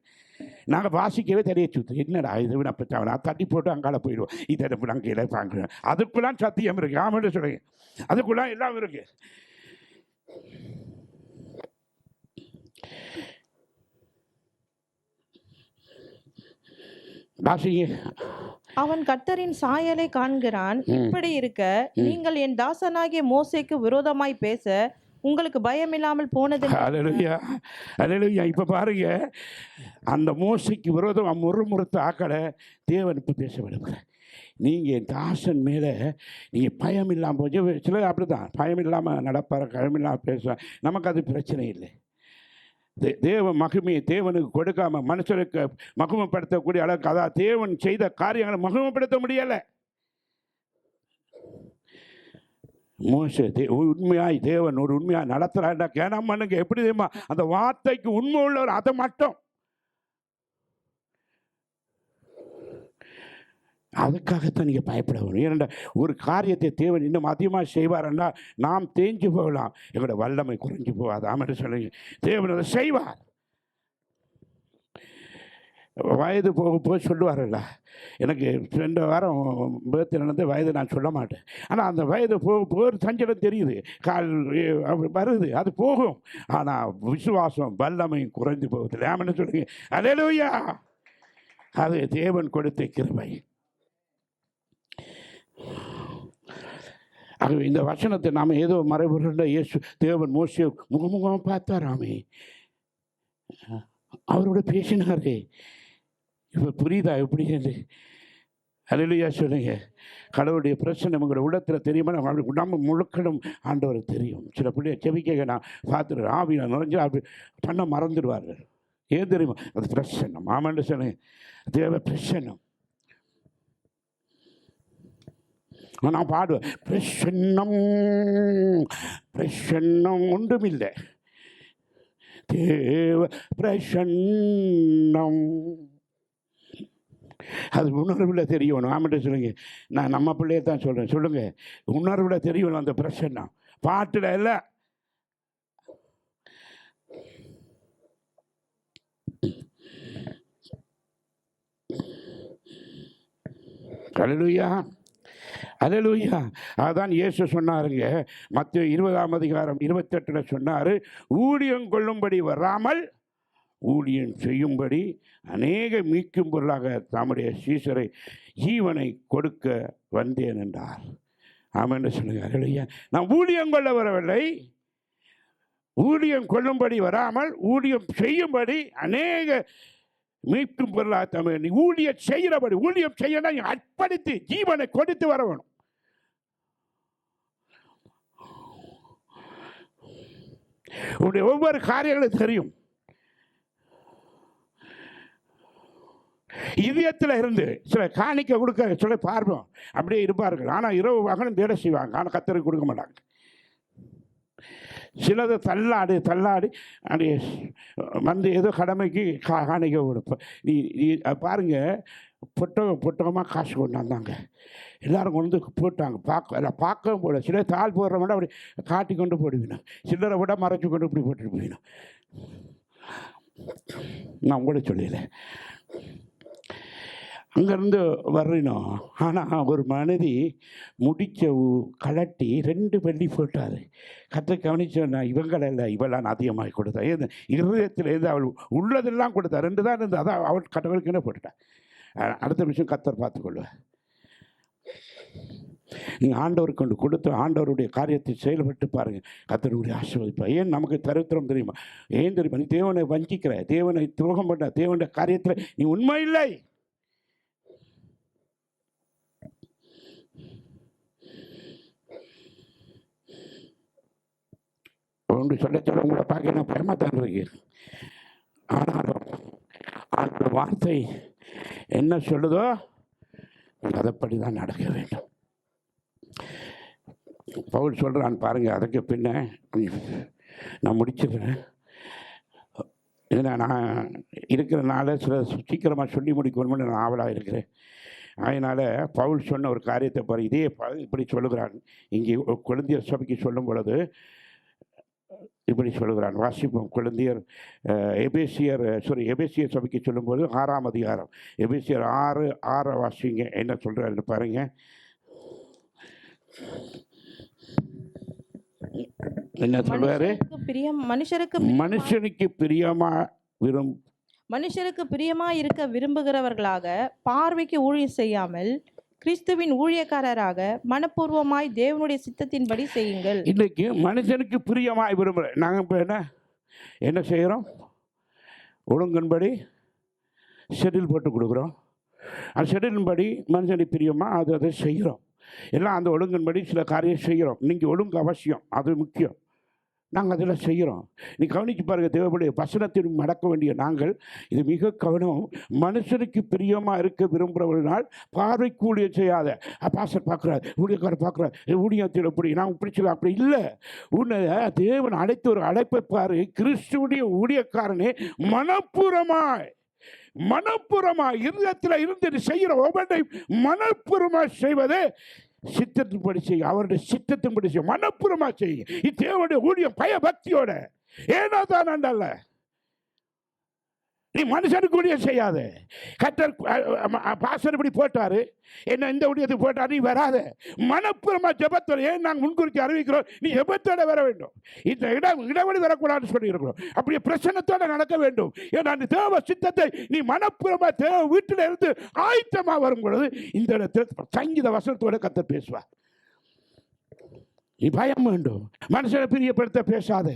நாங்கள் வாசிக்கவே தெரிய சுற்று. என்னடா இது வினை பற்றி அவனை தட்டி போட்டு அங்கால போயிடுவோம். இதை அங்கே பார்க்குறேன். அதுக்குள்ளாம் சத்தியம் இருக்குது. ஆமான்னு சொல்லுங்க. அதுக்குள்ளாம் எல்லாம் இருக்குது. வாசிங்க. அவன் கர்த்தரின் சாயலை காண்கிறான். இப்படி இருக்க நீங்கள் என் தாசனாகிய மோசேக்கு விரோதமாய் பேச உங்களுக்கு பயம் இல்லாமல் போனது. அல்லேலூயா. அல்லேலூயா. இப்போ பாருங்க, அந்த மோசைக்கு விரோதம் முறுமுறுத்த ஆக்களை தேவன் இப்போ பேச விடுகிறார். நீங்கள் என் தாசன் மேலே நீங்கள் பயம் இல்லாமல் போச்சு. சிலர் அப்படி தான் பயம் இல்லாமல் நடப்பார், பயம் இல்லாமல் பேசுவார். நமக்கு அது பிரச்சனை இல்லை. தேவ மகிமையை தேவனுக்கு கொடுக்காமல் மனுஷனுக்கு மகிமைப்படுத்தக்கூடிய அளவுக்கு, அதாவது தேவன் செய்த காரியங்களை மகிமைப்படுத்த முடியலை. மோசே உண்மையாய் தேவன் ஒரு உண்மையாக நடத்துகிறாண்டா கேனாம் பண்ணுங்க. எப்படி தெரியுமா? அந்த வார்த்தைக்கு உண்மை உள்ளவர், அதை மட்டும் அதுக்காகத்தான் நீங்கள் பயப்பட வேணும். ஏனென்றா ஒரு காரியத்தை தேவன் இன்னும் அதிகமாக செய்வார்னா நாம் தேஞ்சு போகலாம், எங்களோட வல்லமை குறைஞ்சி போகாது. ஆமாம் சொல்லுங்க. தேவன் அதை செய்வார். வயது போக போய் சொல்லுவார்ல, எனக்கு 2 வாரம் பேர்த்து நடந்து வயது நான் சொல்ல மாட்டேன். ஆனால் அந்த வயது போக சஞ்சலம் தெரியுது, கால் வருது, அது போகும். ஆனால் விசுவாசம் வல்லமையும் குறைந்து போகுது. ஆமான்னு சொல்லுங்க. அல்லேலூயா. அது தேவன் கொடுத்த கிருபை. ஆகவே இந்த வசனத்தை நாம் ஏதோ மறைபொருள் இயேசு தேவன் மோசே முகமுகமாக பார்த்தாராமே, அவரோட பேசினாரே. இப்போ புரியுதா எப்படி? அல்லேலூயா சொல்லுங்க. கடவுளுடைய பிரச்சனை உங்களோட உள்ளத்தில் தெரியுமா? நம்ம முழுக்கணும் ஆண்டவருக்கு தெரியும். சில பிள்ளைய செவிக்க நான் பார்த்துருவேன், ஆவியில் நுழைஞ்சு அப்படி பண்ண மறந்துடுவார்கள். ஏன் தெரியுமா? அது பிரச்சனை. ஆமான்னு சொல்லுங்க. தேவ பிரச்சனை. நான் பாடுவேன், பிரசன்னம் பிரசன்னம் ஒன்றுமில்லை, தேவ பிரசன்னம். அது உணர்வில் தெரியணும். ஆமாம் சொல்லுங்க. நான் நம்ம பிள்ளையை தான் சொல்கிறேன். சொல்லுங்கள், உணர்வில் தெரியணும் அந்த பிரச்சனை. பாட்டில் இல்லை. அல்லேலூயா, அல்லேலூயா. அதான் இயேசு சொன்னாருங்க, மத்தேயு 20:28 சொன்னார், ஊழியம் கொள்ளும்படி வராமல் ஊழியம் செய்யும்படி அநேக மீட்கும் பொருளாக தம்முடைய சீசரை ஜீவனை கொடுக்க வந்தேன் என்றார். ஆமென் சொல்லுங்க. அல்லேலூயா. நான் ஊழியம் கொள்ள வரவில்லை, ஊழியம் கொள்ளும்படி வராமல் ஊழியம் செய்யும்படி அநேக மீட்கும் பொருளாக தமிழ். நீ ஊழியம் செய்கிறபடி, ஊழியம் செய்யணும், அர்ப்பணித்து ஜீவனை கொடுத்து வரணும். உன்னுடைய ஒவ்வொரு காரியங்களும் தெரியும். இதயத்தில் இருந்து சில காணிக்க கொடுக்க சொல்ல பார்ப்போம், அப்படியே இருப்பார்கள். ஆனால் இரவு பகலும் வேலை செய்வாங்க, ஆனால் கர்த்தருக்கு கொடுக்க மாட்டாங்க. சிலது தள்ளாடி அப்படி வந்து ஏதோ கடமைக்கு காணிக்க கொடுப்போம். நீ பாருங்க, புத்தகமாக காசு கொண்டாந்தாங்க, எல்லோரும் கொண்டு போட்டாங்க. பார்க்கவும் போட சில தாள் போடுற மட்டும் அப்படி காட்டி கொண்டு போடுவீணும், சில்லறை விட மறைச்சி கொண்டு இப்படி போட்டுட்டு போயிடும். நான் உங்களோட சொல்லல, அங்கேருந்து வர்றணும். ஆனால் ஒரு மனைவி முடிச்ச கலட்டி 2 வெள்ளி போட்டார். கற்று கவனிச்சோன்னா இவங்களெல்லாம் இவெல்லாம் அதிகமாக கொடுத்தா, ஏன் இருதயத்தில் அவள் உள்ளதெல்லாம் கொடுத்தா, 2 தான் இருந்து, அதான் அவள் கடவுளுக்குன்னே போட்டுட்டான். அடுத்த விஷயம் கர்த்தர் பார்த்துக்கொள்வார். நீங்கள் ஆண்டவருக்கு கொண்டு கொடுத்து ஆண்டவருடைய காரியத்தை செயல்பட்டு பாருங்கள், கர்த்தருடைய ஆசீர்வதிப்பார். ஏன் நமக்கு தரித்திரம் தெரியுமா? ஏன் தெரியுமா? நீ தேவனை வஞ்சிக்கிற, தேவனை துரோகம் பண்ண, தேவனுடைய காரியத்தில் நீ உண்மை இல்லை. ஒன்று சொல்ல உங்களை பார்க்க நான் பயமாத்தான் இருக்கேன். ஆனாலும் அந்த வார்த்தை என்ன சொல்லுதோ அதைப்படி தான் நடக்க வேண்டும். பவுல் சொல்கிறான் பாருங்க. அதுக்கு பின்ன நான் முடிச்சிடுறேன். ஏன்னா நான் இருக்கிறனால சில சீக்கிரமாக சொல்லி முடிக்கணும்னு நான் ஆவலாக இருக்கிறேன். அதனால் பவுல் சொன்ன ஒரு காரியத்தை பாரு, இதே இப்படி சொல்லுகிறான். இங்கே கொரிந்தியர் சபைக்கு சொல்லும் பொழுது இப்படி சொல்லுகிறான். வாசிப்போம். கொரிந்தியர் எபேசியர் சபைக்கு சொல்லும்போது 6ஆம் அதிகாரம், எபேசியர் 6 வாசிங்க. என்ன சொல்கிறாருன்னு பாருங்க. என்ன சொல்றாரு? மனுஷருக்கு பிரியமா இருக்க விரும்புகிறவர்களாக பார்வைக்கு ஊழியம் செய்யாமல் கிறிஸ்துவின் ஊழியக்காரராக மனப்பூர்வமாய் தேவனுடைய சித்தத்தின்படி செய்யுங்கள். இன்னைக்கு மனுஷனுக்கு பிரியமாய் விரும்புகிற நாங்கள் இப்போ என்ன செய்கிறோம்? ஒழுங்கின்படி ஷெட்யூல் போட்டு கொடுக்குறோம். அந்த ஷெட்யூலின்படி மனுஷனுக்கு பிரியமாக அதை செய்கிறோம். எல்லாம் அந்த ஒழுங்கின்படி சில காரியம் செய்கிறோம். நீங்கள் ஒழுங்கு அவசியம், அது முக்கியம். நாங்கள் அதில் செய்கிறோம். நீ கவனித்து பாருங்கள். தேவனுடைய வசனத்தில் நடக்க வேண்டிய நாங்கள் இது மிக கவனம். மனுஷனுக்கு பிரியமாக இருக்க விரும்புகிறவர்களால் பார்வைக்கு ஊழியம் செய்யாத. பாஸ்டர் பார்க்குறாரு, ஊழியக்காரர் பார்க்குறாரு, ஊழியத்தில் எப்படி நான் பிடிச்சல அப்படி இல்லை. உன்னை தேவன் அழைத்த ஒரு அழைப்பை பாரு. கிறிஸ்துவுடைய ஊழியக்காரனே மனப்பூர்வமாய் இருதயத்தில் இருந்து செய்கிற ஒவ்வொன்றையும் மனப்பூர்வமாய் செய்வது சித்தத்தின்படி செய்ய, அவருடைய சித்தத்தின்படி செய்ய, மனப்பூர்வமா செய்ய. தேவனுடைய ஊழியம் பயபக்தியோட. ஏனோ தான் அல்ல, நீ மனுஷனுக்கு ஊழியம் செய்யாத. கர்த்தர் பாஸ்டர் இப்படி போட்டாரு, என்ன இந்த ஊழியத்தை போட்டார், நீ வராத. மனப்பூர்வமா ஜெபத்தோட. ஏன் நாங்கள் முன்குறித்து அறிவிக்கிறோம், நீ ஜெபத்தோட வர வேண்டும். இந்த இடைவெளி வரக்கூடாதுன்னு சொல்லியிருக்கிறோம். அப்படியே பிரசன்னத்தோட நடக்க வேண்டும். ஏன்னா அந்த தேவ சித்தத்தை நீ மனப்பூர்வமா தேவ வீட்டில் இருந்து ஆயத்தமா வரும் பொழுது இந்த இடத்துல சங்கீத வசனத்தோட கர்த்தர் பேசுவார். நீ பயம் வேண்டும். மனுஷனை பிரியப்படுத்த பேசாத,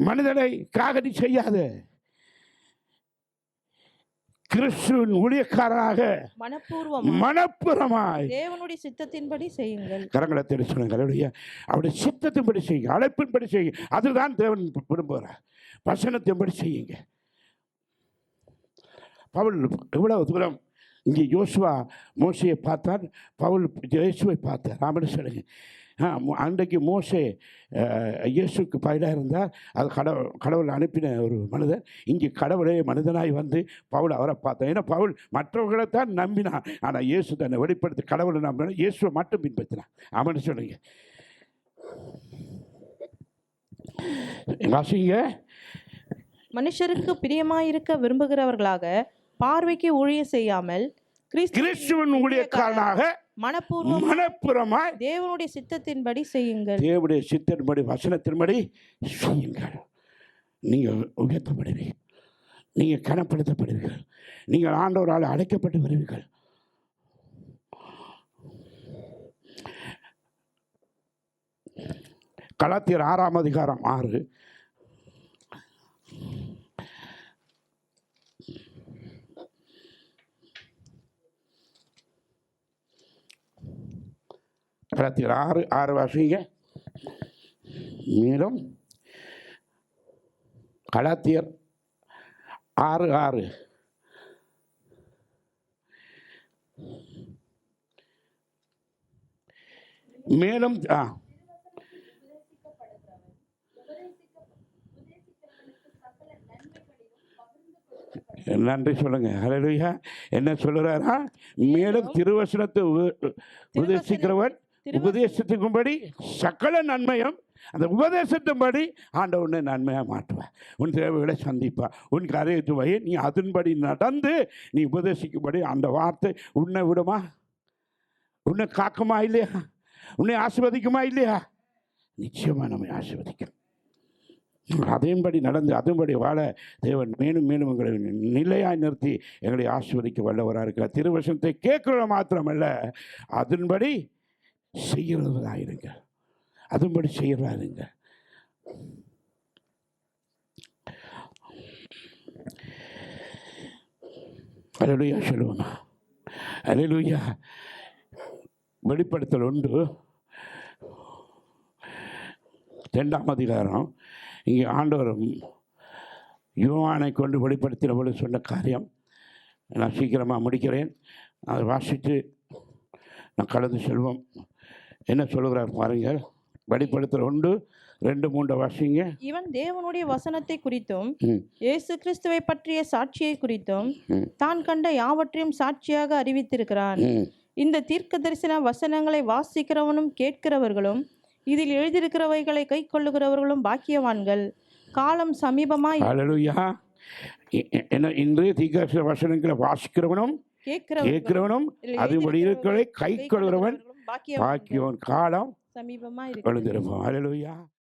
மனிதனை காகடி செய்யாத. கிறிஸ்துவின் ஊழியக்காரனாக மனப்பூர்வமாய் தேவனுடைய சித்தத்தின்படி செய்யுங்கள். கரங்களை தெரிவிச்சுங்க. அவருடைய சித்தத்தின்படி செய்யுங்க, அழைப்பின்படி செய்யுங்க. அதுதான் தேவன் விரும்புகிறார். வசனத்தின்படி செய்யுங்க. பவுல் எவ்வளவு தூரம் இங்கே யோசுவா மோசையை பார்த்தார், பவுல் இயேசுவை பார்த்தார். ஆமென் சொல்லுங்க. அன்றைக்கு மோசே இயேசுக்கு பதிலாக இருந்தால் அது கடவுள் அனுப்பின ஒரு மனிதன். இங்கே கடவுளே மனிதனாய் வந்து பவுல் அவரை பார்த்தோம். ஏன்னா பவுல் மற்றவர்களை தான் நம்பினான், ஆனால் இயேசு தன்னை வெளிப்படுத்தி கடவுளை நம்பினான், இயேசுவை மட்டும் பின்பற்றினான். அவனு சொல்லுங்க வாசிங்க. மனுஷருக்கு பிரியமாயிருக்க விரும்புகிறவர்களாக பார்வைக்கு ஊழியம் செய்யாமல் கிறிஸ்துவின் ஊழியக்காரனாக மனப்பூர்வமாய் தேவனுடைய சித்தத்தின்படி செய்யுங்கள். தேவனுடைய சித்தத்தின்படி வசனத்தின்படி செய்யுங்கள். நீங்கள் உயர்த்தப்படுவீர்கள், நீங்கள் கனப்படுத்தப்படுவீர்கள், நீங்கள் ஆண்டவரால் அழைக்கப்பட்டு வருவீர்கள். கலாத்தியர் 6:6. கலாத்தியர் 6:6 வாசிங்க. மேலும் கலாத்தியர் 6:6 மேலும் நன்றி சொல்லுங்க. ஹல்லேலூயா. என்ன சொல்லுறாரா? மேலும் திருவசனத்தை உபதேசிக்கிறவன் உபதேசத்துக்கும்படி சகல நன்மையும், அந்த உபதேசத்தின்படி ஆண்டவனை நன்மையாக மாற்றுவார். உன் தேவைகளை சந்திப்பா, உன் காரியத்தை நீ அதன்படி நடந்து நீ உபதேசிக்கும்படி அந்த வார்த்தை உன்னை விடுமா? உன்னை காக்குமா இல்லையா? உன்னை ஆசீர்வதிக்குமா இல்லையா? நிச்சயமாக நம்மை ஆசீர்வதிக்கும். அதன்படி நடந்து அதன்படி வாழ தேவன் மேலும் மேலும் எங்களை நிலையாய் நிறுத்தி எங்களை ஆசீர்வதிக்க வல்லவராக இருக்கிறார். திருவசனத்தை கேட்கிறவங்க மாத்திரமல்ல, அதன்படி செய்கிறவராயிருங்க, அதன்படி செய்கிறாருங்க. அல்லேலூயா சொல்லுவோமா? அல்லேலூயா. வெளிப்படுத்தல் 2ஆம் அதிகாரம். இங்கே ஆண்டவர் யோவானை கொண்டு வெளிப்படுத்தினபோது சொன்ன காரியம் நான் சீக்கிரமாக முடிக்கிறேன். அதை வாசித்து நான் கலந்து செல்வோம். என்ன சொல்லுகிறார் பாருங்கள். வெளிப்படுத்தல் 1:2-3 வாசிங்க. இவன் தேவனுடைய வசனத்தை குறித்தும் இயேசு கிறிஸ்துவை பற்றிய சாட்சியை குறித்தும் தான் கண்ட யாவற்றையும் சாட்சியாக அறிவித்திருக்கிறான். இந்த தீர்க்க தரிசன வசனங்களை வாசிக்கிறவனும் கேட்கிறவர்களும் இதில் எழுதியிருக்கிறவைகளை கை கொள்ளுகிறவர்களும் பாக்கியவான்கள். காலம் சமீபமாய். ஹல்லேலூயா. என்ன இன்று தீர்க்க வசனங்களை வாசிக்கிறவனும் கேட்கிறவனும் அதுபடி இருக்கிறதை கை கொள்கிறவன் பாக்கியவான். காலம் சமீபமாய் இருக்கிறது. ஹல்லேலூயா.